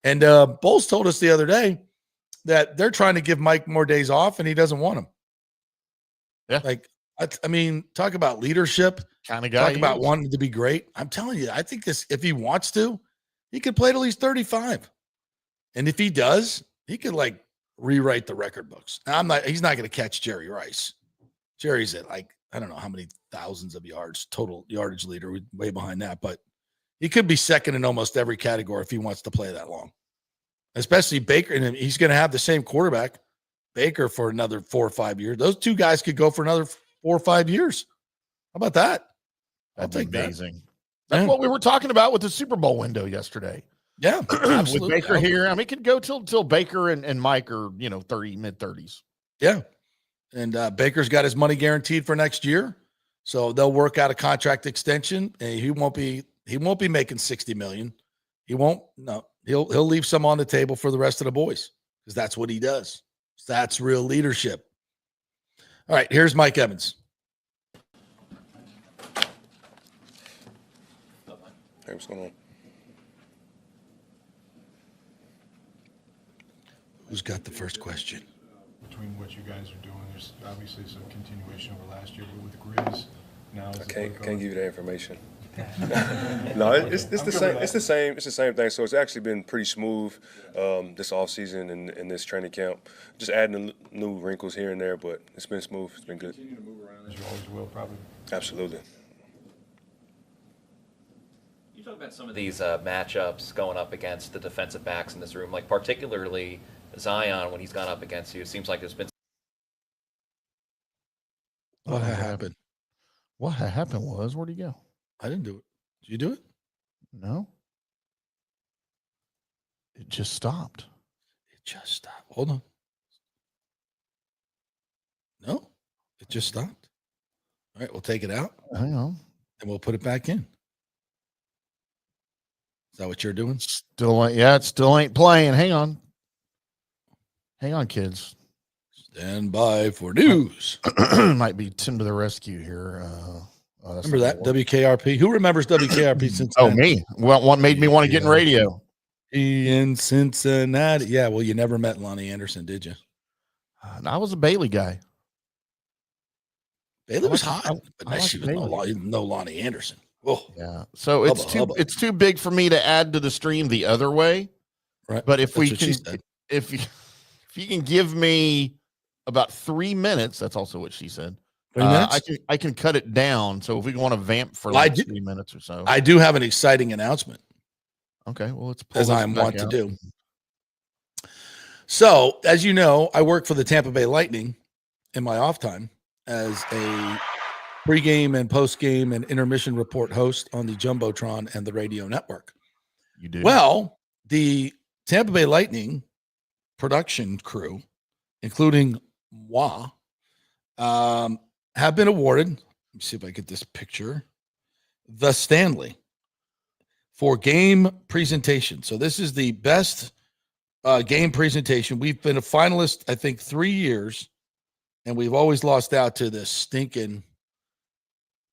And Bowles told us the other day that they're trying to give Mike more days off, and he doesn't want them. Yeah. Like, I mean, talk about leadership. Kind of guy. Talk about wanting to be great. I'm telling you, I think this, if he wants to, he could play till he's 35. And if he does, he could like rewrite the record books. Now, he's not going to catch Jerry Rice. Jerry's at like, I don't know how many thousands of yards, total yardage leader, way behind that. But he could be second in almost every category if he wants to play that long. Especially Baker, and he's going to have the same quarterback, Baker, for another 4 or 5 years. Those two guys could go for another 4 or 5 years. How about that? That's amazing. That's what we were talking about with the Super Bowl window yesterday. Yeah, with Baker here, I mean, it could go till Baker and Mike are mid-30s. Yeah, and Baker's got his money guaranteed for next year, so they'll work out a contract extension, and he won't be making $60 million. He won't. No. He'll leave some on the table for the rest of the boys because that's what he does. That's real leadership. All right, here's Mike Evans. Hey, what's going on? Who's got the first question? Between what you guys are doing, there's obviously some continuation over last year, but with Grizz now. I can't give you that information. No, it's the same. It's the same thing. So it's actually been pretty smooth this off season and this training camp. Just adding new wrinkles here and there, but it's been smooth. It's been good. Continue to move around as you always will, probably. Absolutely. You talk about some of these matchups going up against the defensive backs in this room, like particularly Zyon when he's gone up against you. It seems like there's been. What happened? What happened was, where'd he go? I didn't do it. Did you do it? No. It just stopped. It just stopped. Hold on. No, it just stopped. All right, we'll take it out. Hang on. And we'll put it back in. Is that what you're doing? It still ain't playing. Hang on. Hang on, kids. Stand by for news. Might be Tim to the rescue here. Remember that WKRP? Who remembers WKRP since? Oh, me. Well, what made me want to get in radio? In Cincinnati. Yeah, well, you never met Lonnie Anderson, did you? I was a Bailey guy. Bailey was hot, but she was no Lonnie Anderson. Oh, yeah. So it's too big for me to add to the stream the other way. Right. But if you can give me about 3 minutes, that's also what she said. 3 minutes? I can cut it down. So if we want to vamp for 3 minutes or so. I do have an exciting announcement. Okay, well, let's pull as I want to do. So, as you know, I work for the Tampa Bay Lightning in my off time as a pregame and postgame and intermission report host on the Jumbotron and the radio network. You do. Well, the Tampa Bay Lightning production crew, including moi, have been awarded, let me see if I get this picture, the Stanley for game presentation. So this is the best game presentation. We've been a finalist, I think, 3 years, and we've always lost out to the stinking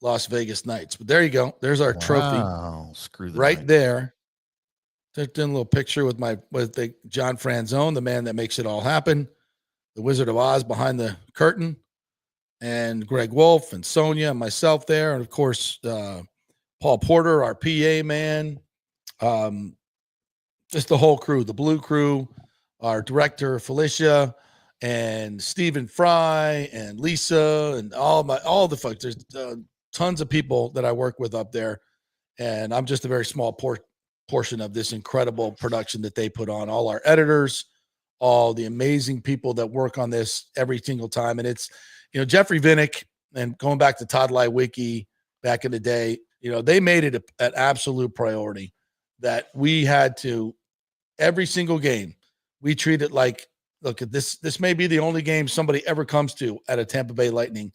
Las Vegas Knights. But there you go. There's our trophy. Screw the right Knights. there. Took in a little picture with the John Franzone, the man that makes it all happen, the Wizard of Oz behind the curtain, and Greg Wolf and Sonia and myself there, and of course Paul Porter, our PA man, just the whole crew, the Blue Crew, our director Felicia, and Stephen Fry and Lisa, and all the folks. There's tons of people that I work with up there, and I'm just a very small portion of this incredible production that they put on. All our editors, all the amazing people that work on this every single time, and it's Jeffrey Vinnick and going back to Todd Lywicki back in the day. They made it an absolute priority that we had to, every single game, we treat it like, look at this. This may be the only game somebody ever comes to at a Tampa Bay Lightning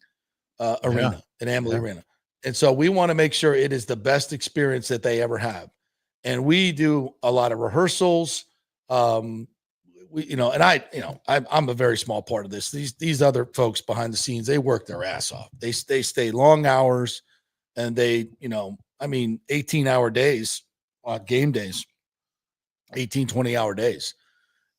arena, an Amalie Arena. And so we want to make sure it is the best experience that they ever have. And we do a lot of rehearsals. I'm a very small part of this. These other folks behind the scenes, they work their ass off. They stay long hours, and they, 18-hour days on game days, 18, 20-hour days.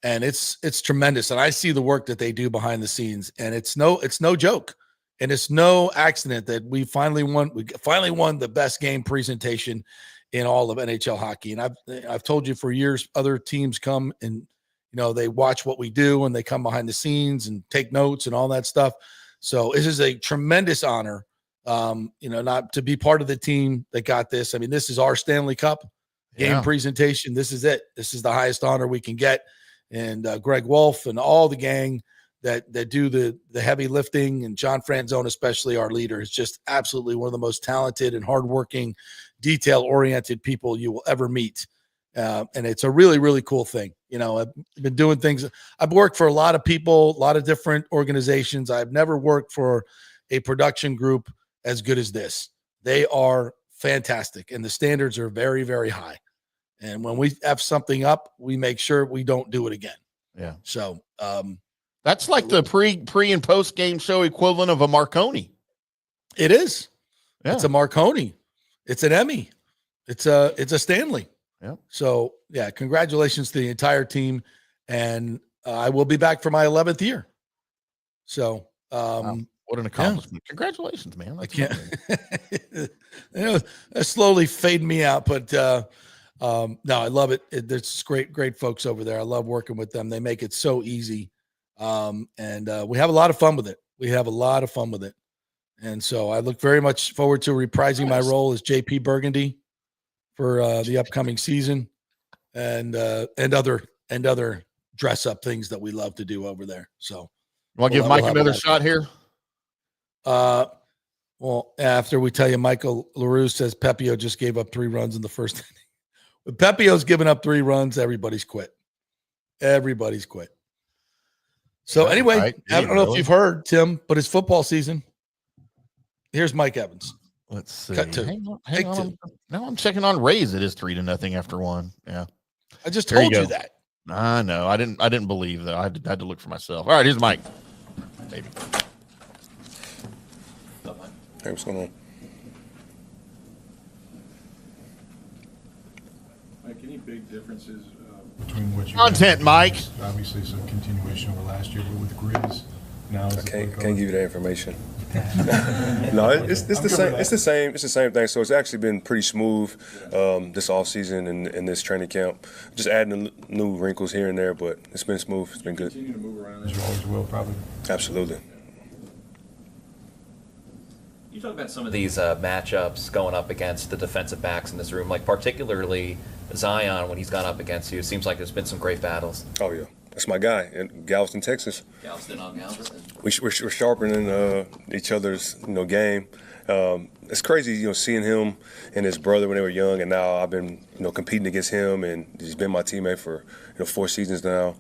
And it's tremendous. And I see the work that they do behind the scenes, and it's no joke. And it's no accident that we finally won the best game presentation in all of NHL hockey. And I've told you for years, other teams come and they watch what we do, and they come behind the scenes and take notes and all that stuff. So this is a tremendous honor, not to be part of the team that got this. I mean, this is our Stanley Cup game presentation. This is it. This is the highest honor we can get. And Greg Wolf and all the gang that do the heavy lifting, and John Franzone, especially our leader, is just absolutely one of the most talented and hardworking, detail-oriented people you will ever meet. And it's a really, really cool thing. I've been doing things. I've worked for a lot of people, a lot of different organizations. I've never worked for a production group as good as this. They are fantastic, and the standards are very, very high. And when we F something up, we make sure we don't do it again. Yeah. So that's like the pre and post game show equivalent of a Marconi. It is. Yeah. It's a Marconi. It's an Emmy. It's a Stanley. Yeah. So yeah, congratulations to the entire team, and I will be back for my 11th year. So wow. What an accomplishment! Yeah. Congratulations, man. That's I can't. They're slowly fading me out, but no, I love it. There's great folks over there. I love working with them. They make it so easy, and we have a lot of fun with it. And so I look very much forward to reprising my role as JP Burgundy for the upcoming season, and other dress up things that we love to do over there. So, you want to give Mike another shot here? Well, after we tell you, Michael LaRue says Pepio just gave up 3 runs in the first inning. When Pepio's given up 3 runs, everybody's quit. So anyway, Right. I don't know if you've heard, Tim, but it's football season. Here's Mike Evans. Let's see. Cut two. Hang on. Take two. Now I'm checking on Rays. It is 3-0 after one. Yeah. I just There you told you go. that. I know. I didn't believe though. I had to look for myself. All right, here's Mike. Maybe. Hey, what's going on? Mike, any big differences between what you Content, Mike. Obviously, some continuation over last year, but with Grizz now. I can't give you that information. No, it's the same. It's the same thing. So it's actually been pretty smooth this off season and in this training camp. Just adding new wrinkles here and there, but it's been smooth. It's been good. Continue to move around as you always will, probably. Absolutely. You talk about some of these matchups going up against the defensive backs in this room, like particularly Zyon when he's gone up against you. It seems like there's been some great battles. Oh yeah, that's my guy in Galveston, Texas. Galveston on Galveston. We're sharpening each other's game. It's crazy, seeing him and his brother when they were young, and now I've been competing against him, and he's been my teammate for 4 seasons now.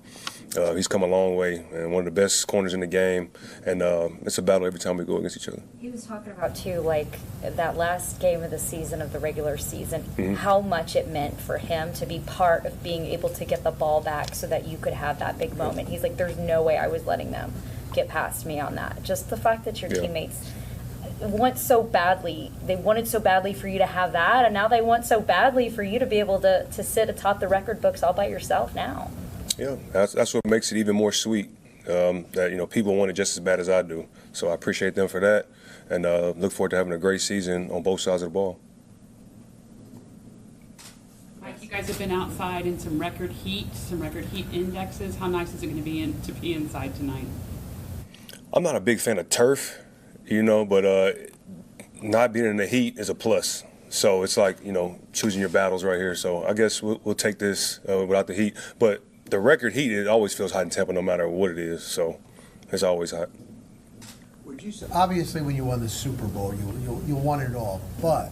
He's come a long way, and one of the best corners in the game, and it's a battle every time we go against each other. He was talking about too, like that last game of the season, of the regular season, Mhm. how much it meant for him to be part of being able to get the ball back so that you could have that big moment. He's like, there's no way I was letting them get past me on that. Just the fact that your teammates want so badly, they wanted so badly for you to have that, and now they want so badly for you to be able to sit atop the record books all by yourself now. Yeah, that's what makes it even more sweet. That people want it just as bad as I do. So I appreciate them for that, and look forward to having a great season on both sides of the ball. Mike, you guys have been outside in some record heat indexes. How nice is it going to be inside tonight? I'm not a big fan of turf, but not being in the heat is a plus. So it's like, choosing your battles right here. So I guess we'll take this without the heat. But the record heat, it always feels hot in Tampa no matter what it is. So it's always hot. Would you say, obviously, when you won the Super Bowl, you won it all. But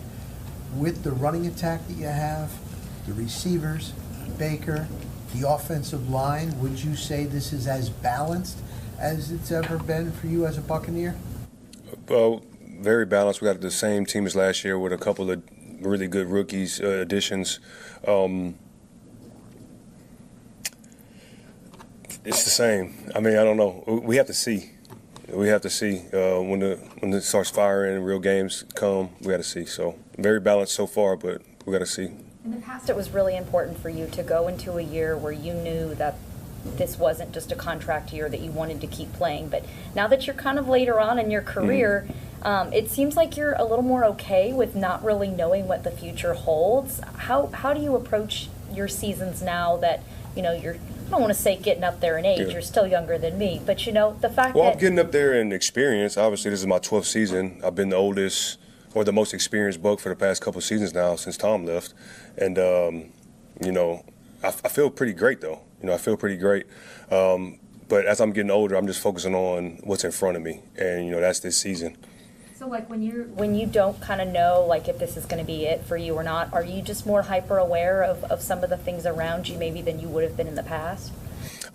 with the running attack that you have, the receivers, Baker, the offensive line, would you say this is as balanced as it's ever been for you as a Buccaneer? Well, very balanced. We got the same team as last year with a couple of really good rookies additions. It's the same. I mean, I don't know. We have to see. We have to see when it starts firing and real games come. We got to see. So very balanced so far, but we got to see. In the past, it was really important for you to go into a year where you knew that this wasn't just a contract year, that you wanted to keep playing. But now that you're kind of later on in your career, it seems like you're a little more okay with not really knowing what the future holds. How do you approach your seasons now that, you're, I don't want to say getting up there in age, you're still younger than me, but the fact Well, that... I'm getting up there in experience. Obviously, this is my 12th season. I've been the oldest or the most experienced Buck for the past couple of seasons now since Tom left. And, I feel pretty great, though. I feel pretty great. But as I'm getting older, I'm just focusing on what's in front of me. And, that's this season. So, like, when you don't kind of know, like, if this is going to be it for you or not, are you just more hyper aware of some of the things around you maybe than you would have been in the past?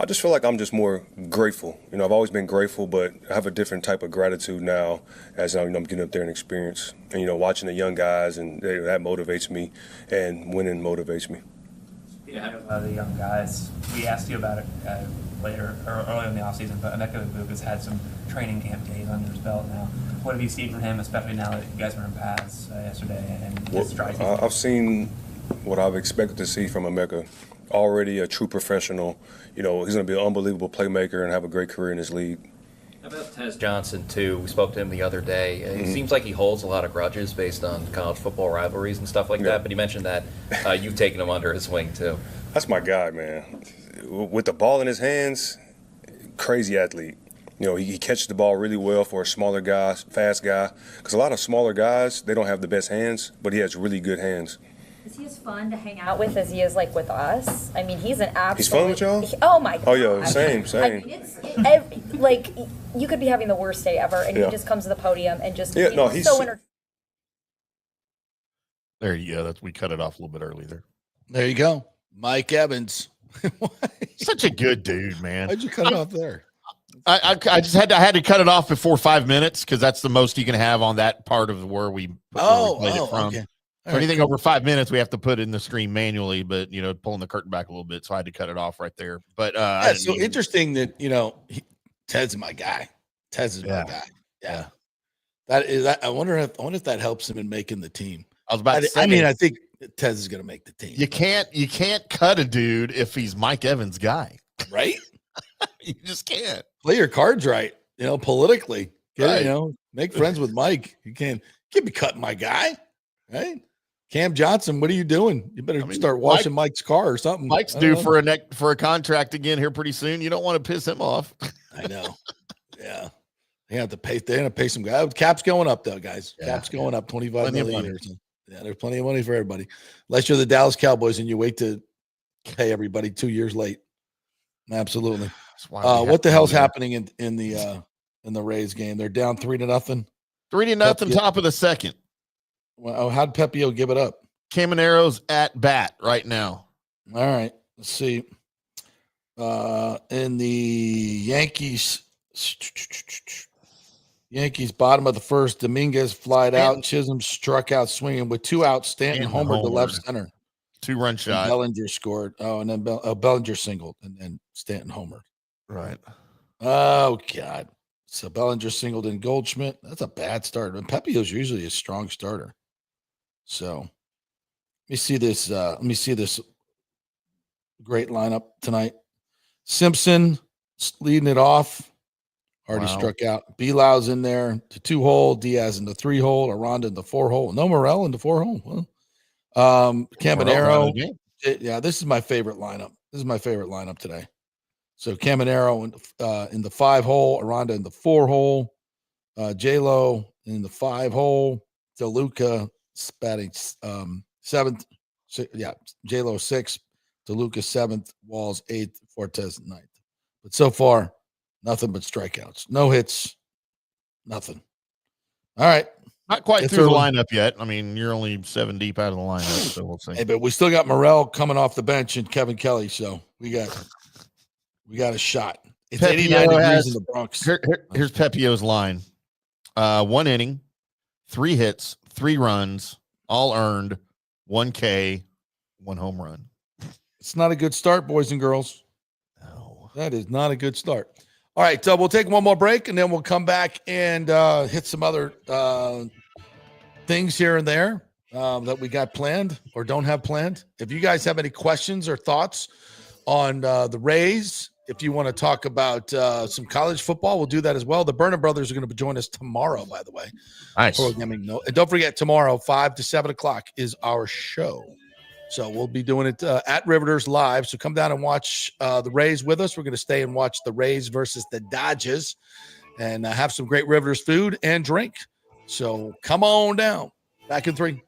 I just feel like I'm just more grateful. I've always been grateful, but I have a different type of gratitude now as I'm getting up there and experience. And, watching the young guys, and that motivates me, and winning motivates me. Yeah, a lot of the young guys. We asked you about it later or earlier in the offseason, but Emeka Egbuka's had some training camp days under his belt now. What have you seen from him, especially now that you guys were in paths yesterday and his strike? I've seen what I've expected to see from Emeka. Already a true professional. He's going to be an unbelievable playmaker and have a great career in this league. How about Tez Johnson, too? We spoke to him the other day. It seems like he holds a lot of grudges based on college football rivalries and stuff like that, but he mentioned that you've taken him under his wing, too. That's my guy, man. With the ball in his hands, crazy athlete. He catches the ball really well for a smaller guy, fast guy. Because a lot of smaller guys, they don't have the best hands, but he has really good hands. Is he as fun to hang out with as he is, like, with us? I mean, he's an absolute... He's fun with y'all? Oh, my God. Oh, yeah, same. I mean, like, you could be having the worst day ever, and he just comes to the podium and just, he's so entertaining. There you go. We cut it off a little bit early there. There you go. Mike Evans. Such a good dude, man. Why'd you cut it off there? I had to cut it off before 5 minutes because that's the most you can have on that part of where we played it from. Okay. So anything over 5 minutes, we have to put in the stream manually, but pulling the curtain back a little bit, so I had to cut it off right there. But interesting that Ted's my guy. Ted's is my guy. Yeah. That is. I wonder if that helps him in making the team. I was about to say. I mean, I think Ted's is going to make the team. You can't cut a dude if he's Mike Evans' guy, right? You just can't play your cards right. Politically, right. Make friends with Mike. You can't be cutting my guy, right? Cam Johnson, what are you doing? You better start washing Mike's car or something. Mike's due for a contract again here pretty soon. You don't want to piss him off. I know. Yeah. They have to pay. They're going to pay some guys. Cap's going up though, guys. Cap's going up 25 million. Yeah, there's plenty of money for everybody. Unless you're the Dallas Cowboys and you wait to pay everybody 2 years late. Absolutely. What the hell's happening in the Rays game? They're down 3-0. 3-0, top of the second. Well, how'd Pepio give it up? Camanero's at bat right now. All right. Let's see. In the Yankees bottom of the first, Dominguez flied out. Chisholm struck out swinging with 2 outs. Stanton homered to left center. 2-run shot. And Bellinger scored. Oh, and then Bellinger singled, and then Stanton homered. Right. Oh, God. So Bellinger singled in Goldschmidt. That's a bad start. And Pepio's usually a strong starter. So let me see this. Great lineup tonight. Simpson leading it off. Already struck out. Bilau's in there to 2-hole. Diaz in the 3-hole. Aranda in the 4-hole. No Morel in the 4-hole. Well, Caminero. Yeah, this is my favorite lineup. This is my favorite lineup today. So Caminero in the 5-hole. Aranda in the 4-hole. J-Lo in the 5-hole. DeLuca batting 7th. Yeah, J-Lo 6th. DeLuca 7th. Walls 8th. Fortes 9th. But so far, nothing but strikeouts. No hits. Nothing. All right. Not quite through the lineup yet. I mean, you're only 7 deep out of the lineup, so we'll see. Hey, but we still got Morel coming off the bench and Kevin Kelly, so we got a shot. It's Pepio 89 degrees in the Bronx. Here's Pepio's line. 1 inning, 3 hits, 3 runs, all earned, 1 K, 1 home run. It's not a good start, boys and girls. No. That is not a good start. All right, so we'll take one more break, and then we'll come back and hit some other things here and there that we got planned or don't have planned. If you guys have any questions or thoughts on the Rays, if you want to talk about some college football, we'll do that as well. The Burnham brothers are going to join us tomorrow, by the way. Nice. Programming note. And don't forget, tomorrow, 5 to 7 o'clock is our show. So we'll be doing it at Riveters live. So come down and watch the Rays with us. We're going to stay and watch the Rays versus the Dodgers and have some great Riveters food and drink. So come on down. Back in 3.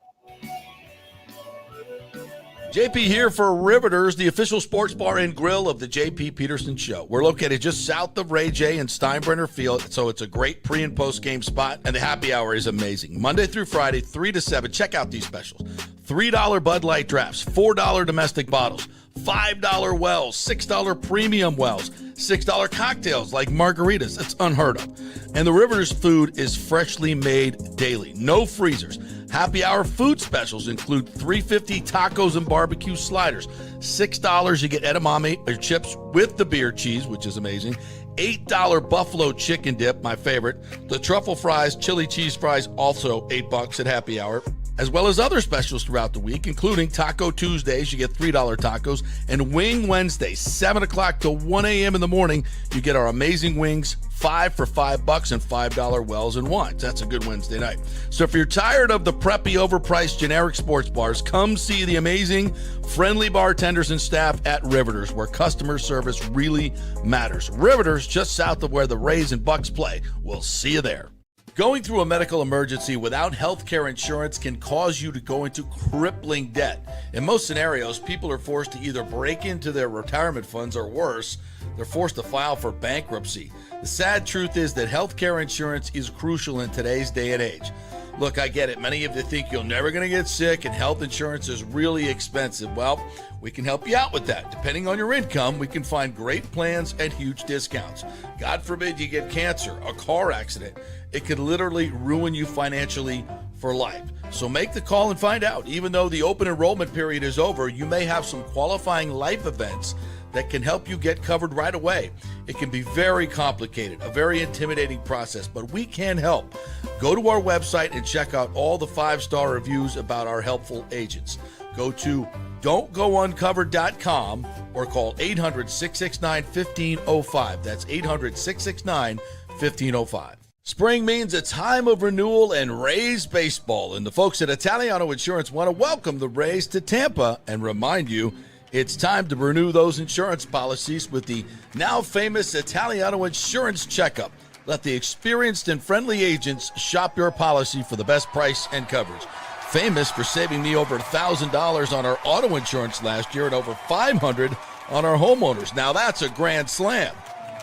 JP here for Riveters, the official sports bar and grill of the JP Peterson Show. We're located just south of Ray J and Steinbrenner Field, so it's a great pre- and post-game spot, and the happy hour is amazing. Monday through Friday, 3 to 7. Check out these specials. $3 Bud Light drafts, $4 domestic bottles, $5 wells, $6 premium wells, $6 cocktails like margaritas. It's unheard of. And the Riveters food is freshly made daily. No freezers. Happy hour food specials include $3.50 tacos and barbecue sliders. $6 you get edamame or chips with the beer cheese, which is amazing. $8 buffalo chicken dip, my favorite. The truffle fries, chili cheese fries, also $8 at happy hour. As well as other specials throughout the week, including Taco Tuesdays, you get $3 tacos, and Wing Wednesdays, 7 o'clock to 1 a.m. in the morning, you get our amazing wings, 5 for $5 and $5 wells and wines. That's a good Wednesday night. So if you're tired of the preppy, overpriced generic sports bars, come see the amazing, friendly bartenders and staff at Riveters, where customer service really matters. Riveters, just south of where the Rays and Bucs play. We'll see you there. Going through a medical emergency without health care insurance can cause you to go into crippling debt. In most scenarios, people are forced to either break into their retirement funds or worse, they're forced to file for bankruptcy. The sad truth is that health care insurance is crucial in today's day and age. Look, I get it. Many of you think you're never going to get sick and health insurance is really expensive. Well, we can help you out with that. Depending on your income, we can find great plans and huge discounts. God forbid you get cancer, a car accident. It could literally ruin you financially for life. So make the call and find out. Even though the open enrollment period is over, you may have some qualifying life events that can help you get covered right away. It can be very complicated, a very intimidating process, but we can help. Go to our website and check out all the 5-star reviews about our helpful agents. Go to don'tgouncovered.com or call 800-669-1505. That's 800-669-1505. Spring means a time of renewal and Rays baseball, and the folks at Italiano Insurance want to welcome the Rays to Tampa and remind you it's time to renew those insurance policies with the now famous Italiano Insurance Checkup. Let the experienced and friendly agents shop your policy for the best price and coverage. Famous for saving me over $1,000 on our auto insurance last year and over $500 on our homeowners. Now that's a grand slam.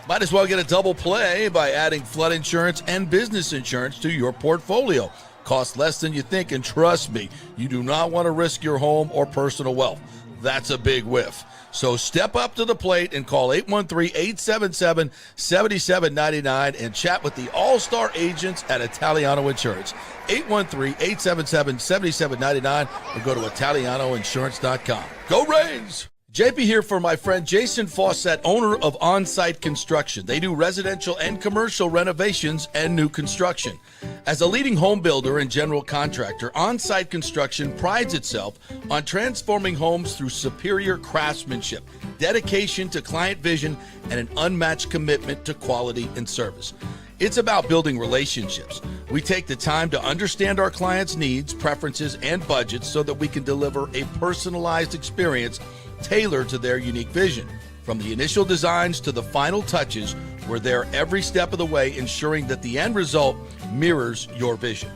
Might as well get a double play by adding flood insurance and business insurance to your portfolio. Costs less than you think, and trust me, you do not want to risk your home or personal wealth. That's a big whiff. So step up to the plate and call 813-877-7799 and chat with the all-star agents at Italiano Insurance. 813-877-7799 or go to ItalianoInsurance.com. Go Rays! JP here for my friend Jason Fawcett, owner of On-Site Construction. They do residential and commercial renovations and new construction. As a leading home builder and general contractor, On-Site Construction prides itself on transforming homes through superior craftsmanship, dedication to client vision, and an unmatched commitment to quality and service. It's about building relationships. We take the time to understand our clients' needs, preferences, and budgets so that we can deliver a personalized experience tailored to their unique vision. From the initial designs to the final touches, we're there every step of the way, ensuring that the end result mirrors your vision.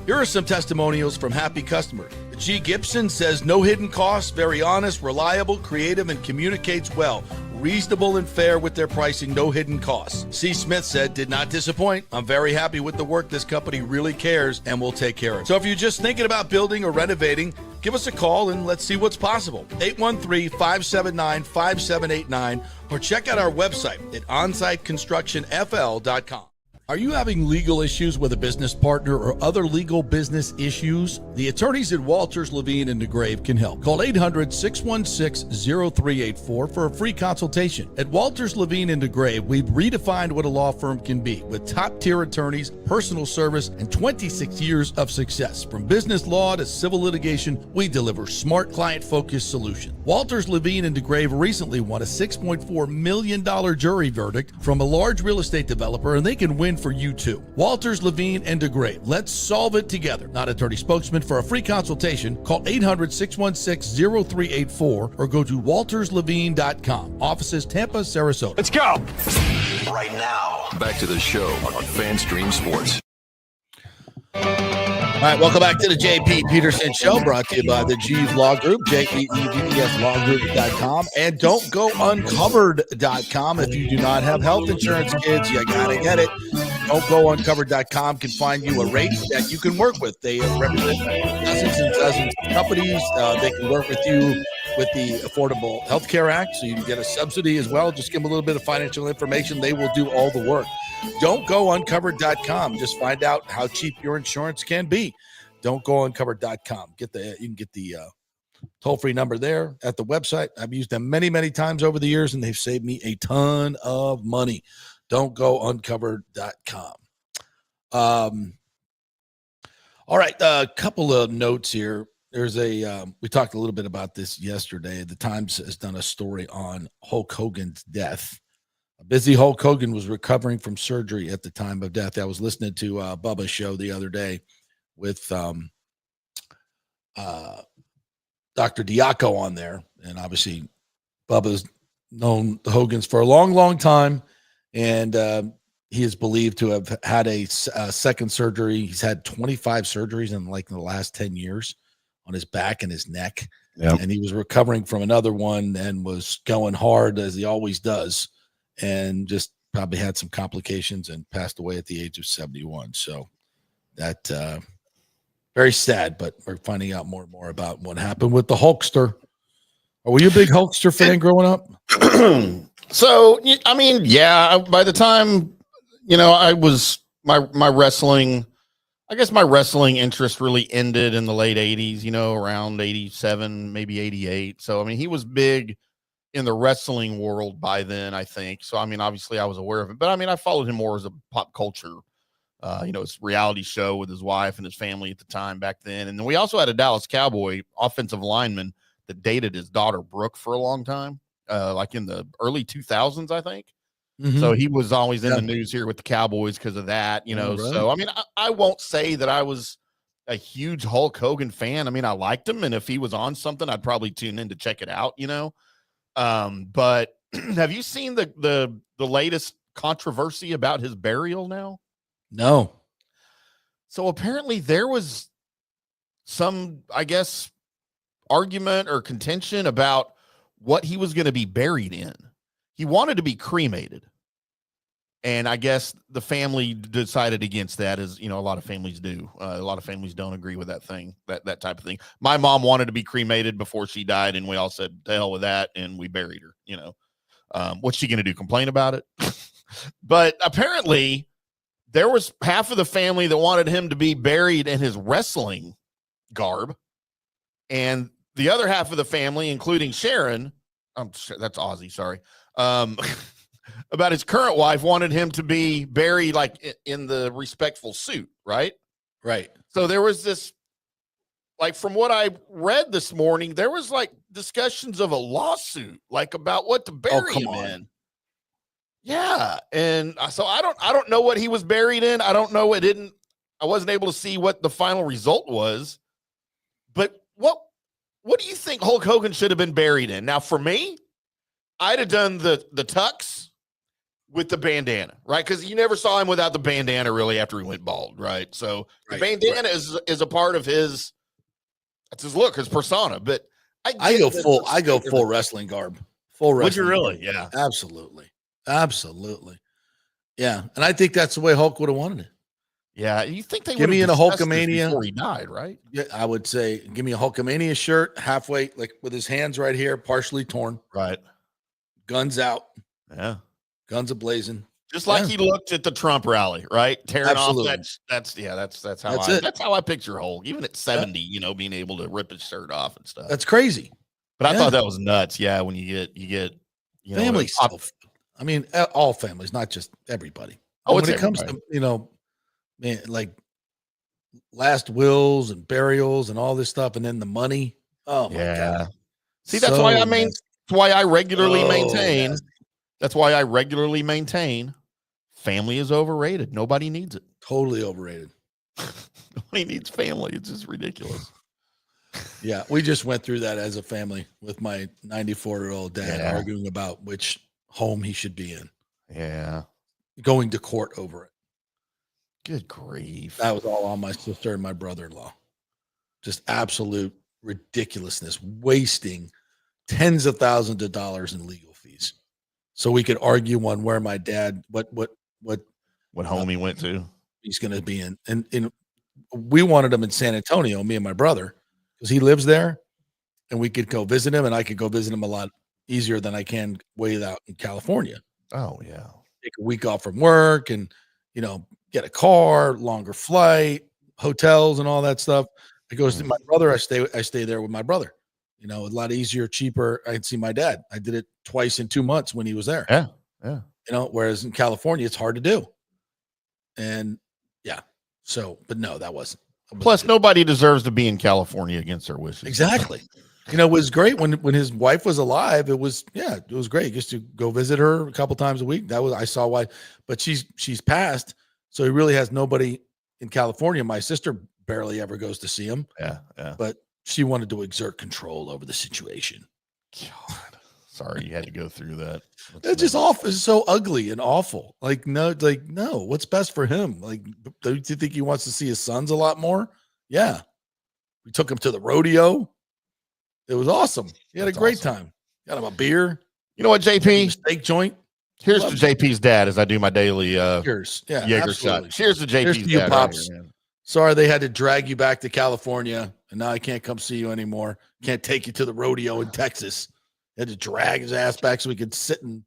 Here are some testimonials from happy customers. G. Gibson says, no hidden costs, very honest, reliable, creative, and communicates well. Reasonable and fair with their pricing, no hidden costs. C. Smith said, did not disappoint. I'm very happy with the work. This company really cares and will take care of it. So if you're just thinking about building or renovating, give us a call and let's see what's possible. 813-579-5789 or check out our website at onsiteconstructionfl.com. Are you having legal issues with a business partner or other legal business issues? The attorneys at Walters, Levine & DeGrave can help. Call 800-616-0384 for a free consultation. At Walters, Levine & DeGrave, we've redefined what a law firm can be with top-tier attorneys, personal service, and 26 years of success. From business law to civil litigation, we deliver smart, client-focused solutions. Walters, Levine & DeGrave recently won a $6.4 million jury verdict from a large real estate developer, and they can win for you too. Walters, Levine & DeGrave. Let's solve it together. Not attorney spokesman. For a free consultation, call 800-616-0384 or go to walterslevine.com. Offices Tampa, Sarasota. Let's go! Right now, back to the show on FanStream Sports. All right, welcome back to the JP Peterson Show, brought to you by the G's Law Group, JPEDSLawGroup.com, and don'tgouncovered.com. If you do not have health insurance, kids, you got to get it. Don'tgouncovered.com can find you a rate that you can work with. They represent dozens and dozens of companies. They can work with you with the Affordable Health Care Act, so you can get a subsidy as well. Just give them a little bit of financial information. They will do all the work. Don'tGoUncovered.com. Just find out how cheap your insurance can be. Don'tGoUncovered.com. You can get the toll-free number there at the website. I've used them many, many times over the years, and they've saved me a ton of money. Don'tGoUncovered.com. All right, a couple of notes here. There's we talked a little bit about this yesterday. The Times has done a story on Hulk Hogan's death. A busy Hulk Hogan was recovering from surgery at the time of death. I was listening to Bubba's show the other day with Dr. Diaco on there. And obviously, Bubba's known the Hogans for a long, long time. And he is believed to have had a second surgery. He's had 25 surgeries in the last 10 years on his back and his neck. Yep. And he was recovering from another one and was going hard as he always does. And just probably had some complications and passed away at the age of 71. So that Very sad, but we're finding out more and more about what happened with the Hulkster. Were you a big Hulkster fan growing up? So, I mean, yeah, by the time, I was my wrestling, I guess my wrestling interest really ended in the late 80s, around 87, maybe 88. So, I mean, he was big in the wrestling world by then, I think. So, I mean, obviously I was aware of it, but I mean, I followed him more as a pop culture, his reality show with his wife and his family at the time back then. And then we also had a Dallas Cowboy offensive lineman that dated his daughter Brooke for a long time, like in the early 2000s, I think. Mm-hmm. So he was always in the news here with the Cowboys because of that, Right. So, I mean, I won't say that I was a huge Hulk Hogan fan. I mean, I liked him, and if he was on something, I'd probably tune in to check it out, But have you seen the latest controversy about his burial now? No. So apparently there was some, I guess, argument or contention about what he was going to be buried in. He wanted to be cremated. And I guess the family decided against that, as a lot of families do. A lot of families don't agree with that type of thing. My mom wanted to be cremated before she died, and we all said, to hell with that, and we buried her, What's she going to do, complain about it? But apparently there was half of the family that wanted him to be buried in his wrestling garb, and the other half of the family, including Sharon, that's Ozzy, sorry, about his current wife, wanted him to be buried like in the respectful suit, right? Right. So there was this, like, from what I read this morning, there was like discussions of a lawsuit, like about what to bury him in. Yeah. And so I don't know what he was buried in. I don't know. I wasn't able to see what the final result was, but what do you think Hulk Hogan should have been buried in? Now, for me, I'd have done the tux with the bandana, right? Because you never saw him without the bandana really after he went bald, right? So the bandana is a part of that's his look, his persona. But I go full wrestling garb. Full wrestling. Would you really? Garb. Yeah. Absolutely. Yeah. And I think that's the way Hulk would have wanted it. Yeah, you think they give me in a Hulkamania before he died, right? Yeah, I would say give me a Hulkamania shirt, halfway, like with his hands right here, partially torn. Right. Guns out. Yeah. Guns ablazing. Just like he looked at the Trump rally, right? Tearing Absolutely. off that's how I picture Hulk, even at 70, being able to rip his shirt off and stuff. That's crazy. But I thought that was nuts. Yeah, when you get families. I mean, all families, not just everybody. Oh, when it comes to, man, like last wills and burials and all this stuff, and then the money. Oh my God. See, that's why I regularly maintain. That's why I regularly maintain family is overrated. Nobody needs it. Totally overrated. Nobody needs family. It's just ridiculous. Yeah, we just went through that as a family with my 94-year-old dad arguing about which home he should be in. Yeah. Going to court over it. Good grief. That was all on my sister and my brother-in-law. Just absolute ridiculousness, wasting tens of thousands of dollars in legal fees. So we could argue on where my dad, what home he went to. He's going to be in. And we wanted him in San Antonio, me and my brother, because he lives there, and we could go visit him, and I could go visit him a lot easier than I can way out in California. Oh, yeah. Take a week off from work and, get a car, longer flight, hotels and all that stuff. It goes to my brother. I stay there with my brother, a lot easier, cheaper. I can see my dad. I did it twice in 2 months when he was there. Yeah. Yeah. Whereas in California, it's hard to do. And yeah. So, but no, that wasn't. Plus, nobody deserves to be in California against their wishes. Exactly. It was great when his wife was alive. It was great just to go visit her a couple times a week. I saw why, but she's passed. So he really has nobody in California. My sister barely ever goes to see him. Yeah. But she wanted to exert control over the situation. God, sorry you had to go through that. It's just awful. It's so ugly and awful. No. What's best for him? Don't you think he wants to see his sons a lot more? Yeah. We took him to the rodeo. It was awesome. He had a great time. Got him a beer. You know what, JP? Steak joint. Here's to JP's dad as I do my daily Cheers. Yeah, Jaeger absolutely. shot. Cheers to JP's Cheers to you, dad. Pops. Right here, Sorry they had to drag you back to California, and now I can't come see you anymore. Can't take you to the rodeo in Texas. They had to drag his ass back so we could sit in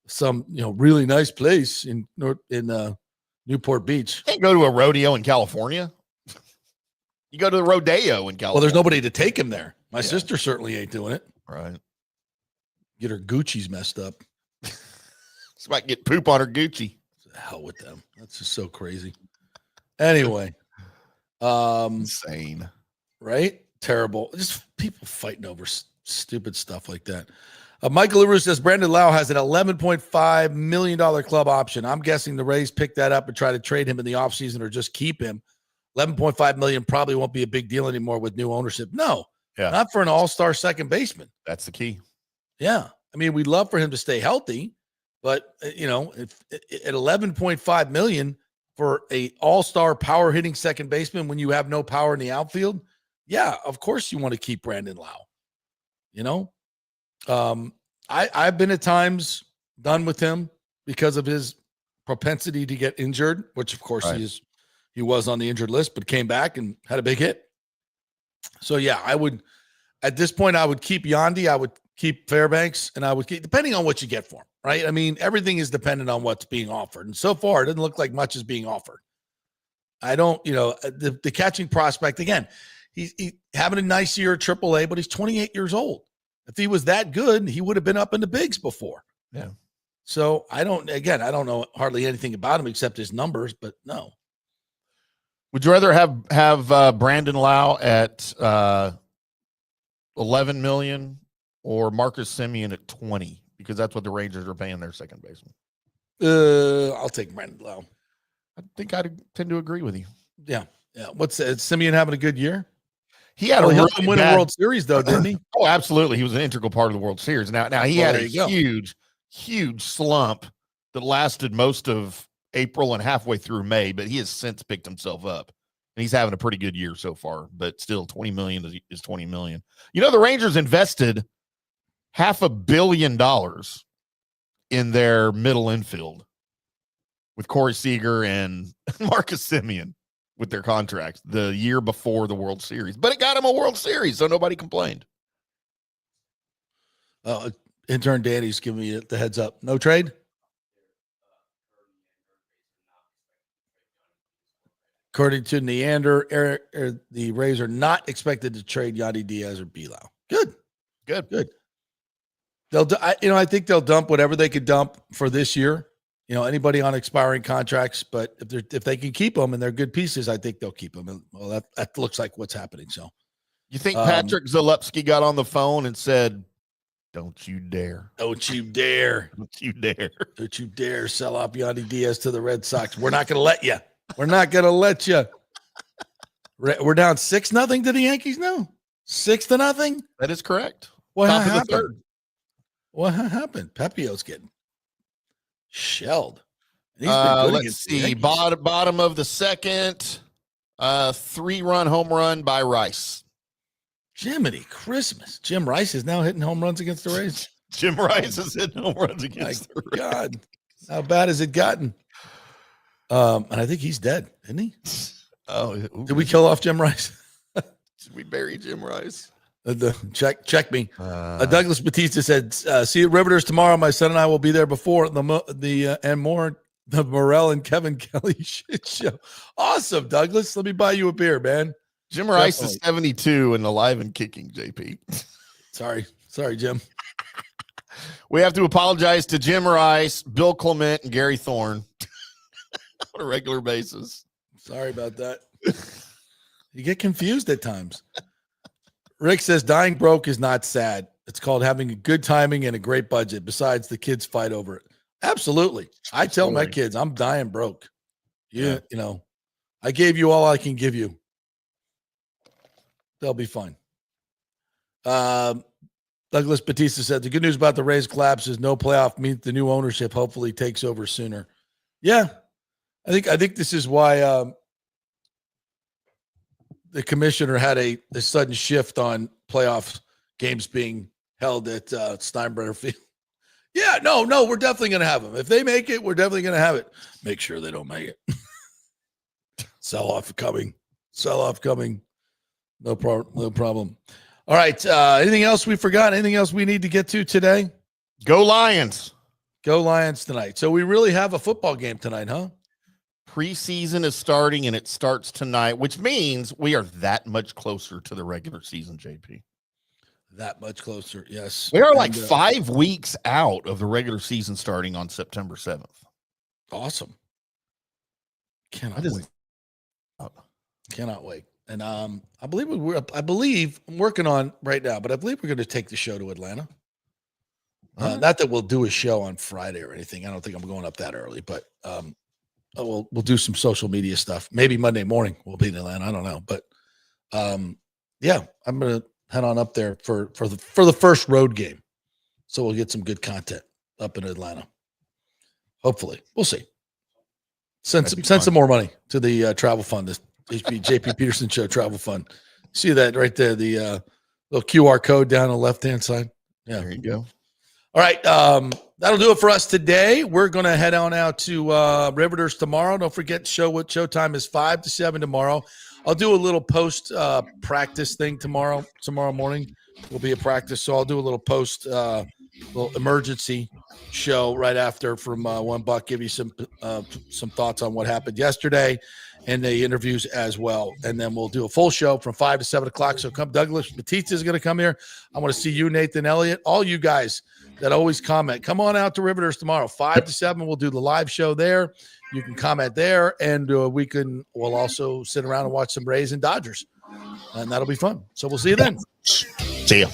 some, really nice place in Newport Beach. Can't go to a rodeo in California. You go to the rodeo in California. Well, there's nobody to take him there. My sister certainly ain't doing it. Right. Get her Gucci's messed up. She might get poop on her Gucci. The hell with them. That's just so crazy. Anyway. Insane. Right? Terrible. Just people fighting over stupid stuff like that. Michael LaRue says Brandon Lau has an $11.5 million club option. I'm guessing the Rays pick that up and try to trade him in the offseason or just keep him. $11.5 million probably won't be a big deal anymore with new ownership. No, not for an all-star second baseman. That's the key. Yeah. I mean, we'd love for him to stay healthy, but, if at $11.5 million for a all-star power hitting second baseman when you have no power in the outfield, yeah, of course you want to keep Brandon Lau. I've been at times done with him because of his propensity to get injured, which of course he was on the injured list, but came back and had a big hit. So yeah, at this point, I would keep Yandy. I would keep Fairbanks, and I would keep, depending on what you get for him, right? I mean, everything is dependent on what's being offered. And so far, it doesn't look like much is being offered. I don't, the catching prospect, again, he's having a nice year at AAA, but he's 28 years old. If he was that good, he would have been up in the bigs before. Yeah. So I don't know hardly anything about him except his numbers, but no. Would you rather have Brandon Lau at $11 million or Marcus Semien at 20? Because that's what the Rangers are paying their second baseman. I'll take Brandon Lau. I think I tend to agree with you. Yeah. What's Semien having a good year? He had a World Series though, didn't he? Oh, absolutely. He was an integral part of the World Series. Now he had a huge slump that lasted most of April and halfway through May, but he has since picked himself up. And he's having a pretty good year so far, but still $20 million is $20 million. The Rangers invested $500 million in their middle infield with Corey Seager and Marcus Semien with their contracts the year before the World Series. But it got him a World Series, so nobody complained. Intern Danny's giving me the heads up. No trade? According to Neander, the Rays are not expected to trade Yandy Diaz or Bilal. Good. I think they'll dump whatever they could dump for this year. Anybody on expiring contracts, but if they can keep them and they're good pieces, I think they'll keep them. And, well, that looks like what's happening. So, you think Patrick Zalewski got on the phone and said, "Don't you dare! Don't you dare! Don't you dare! Don't you dare sell off Yandy Diaz to the Red Sox? We're not going to let you. We're not going to let you." We're down 6-0 to the Yankees now. 6-0. That is correct. What happened? What happened? Pepio's getting shelled. Let's see. Bottom of the second, 3-run home run by Rice. Jiminy Christmas. Jim Rice is now hitting home runs against the Rays. Jim Rice is hitting home runs against the Rays. God, how bad has it gotten? And I think he's dead, isn't he? Oh, did we kill off Jim Rice? Did we bury Jim Rice? Check me. Douglas Batista said, "See you at Riveters tomorrow. My son and I will be there before the Morel and Kevin Kelly shit show." Awesome, Douglas. Let me buy you a beer, man. Jim Rice is 72 and alive and kicking. JP. Sorry, Jim. We have to apologize to Jim Rice, Bill Clement, and Gary Thorne on a regular basis. Sorry about that. You get confused at times. Rick says dying broke is not sad. It's called having a good timing and a great budget. Besides, the kids fight over it. Absolutely. I tell my kids, I'm dying broke. I gave you all I can give you. They'll be fine. Douglas Batista said, the good news about the Rays collapse is no playoff means the new ownership hopefully takes over sooner. Yeah. I think this is why the commissioner had a sudden shift on playoff games being held at Steinbrenner Field. Yeah, no, we're definitely going to have them. If they make it, we're definitely going to have it. Make sure they don't make it. Sell off coming. Sell-off coming. No problem. All right. Anything else we forgot? Anything else we need to get to today? Go Lions. Go Lions tonight. So we really have a football game tonight, huh? Preseason is starting, and it starts tonight, which means we are that much closer to the regular season, JP. That much closer, yes. We are like 5 weeks out of the regular season starting on September 7th. Awesome. Cannot wait. And I believe I'm working on right now, but I believe we're going to take the show to Atlanta. Not that we'll do a show on Friday or anything. I don't think I'm going up that early, but we'll do some social media stuff. Maybe Monday morning we'll be in Atlanta. I don't know, but yeah, I'm going to head on up there for the first road game, so we'll get some good content up in Atlanta. Hopefully, we'll see. Send some more money to the travel fund, this JP Peterson Show travel fund. See that right there, the little QR code down on the left-hand side. Yeah, there you go. All right, that'll do it for us today. We're going to head on out to Riveters tomorrow. Don't forget, showtime is 5 to 7 tomorrow. I'll do a little post practice thing tomorrow. Tomorrow morning will be a practice, so I'll do a little post little emergency show right after from One Buck. Give you some thoughts on what happened yesterday and the interviews as well. And then we'll do a full show from 5 to 7 o'clock. So come, Douglas Batista is going to come here. I want to see you, Nathan Elliott, all you guys that always comment. Come on out to Riveters tomorrow, 5 to 7. We'll do the live show there. You can comment there, and we'll also sit around and watch some Rays and Dodgers, and that'll be fun. So we'll see you then. See ya.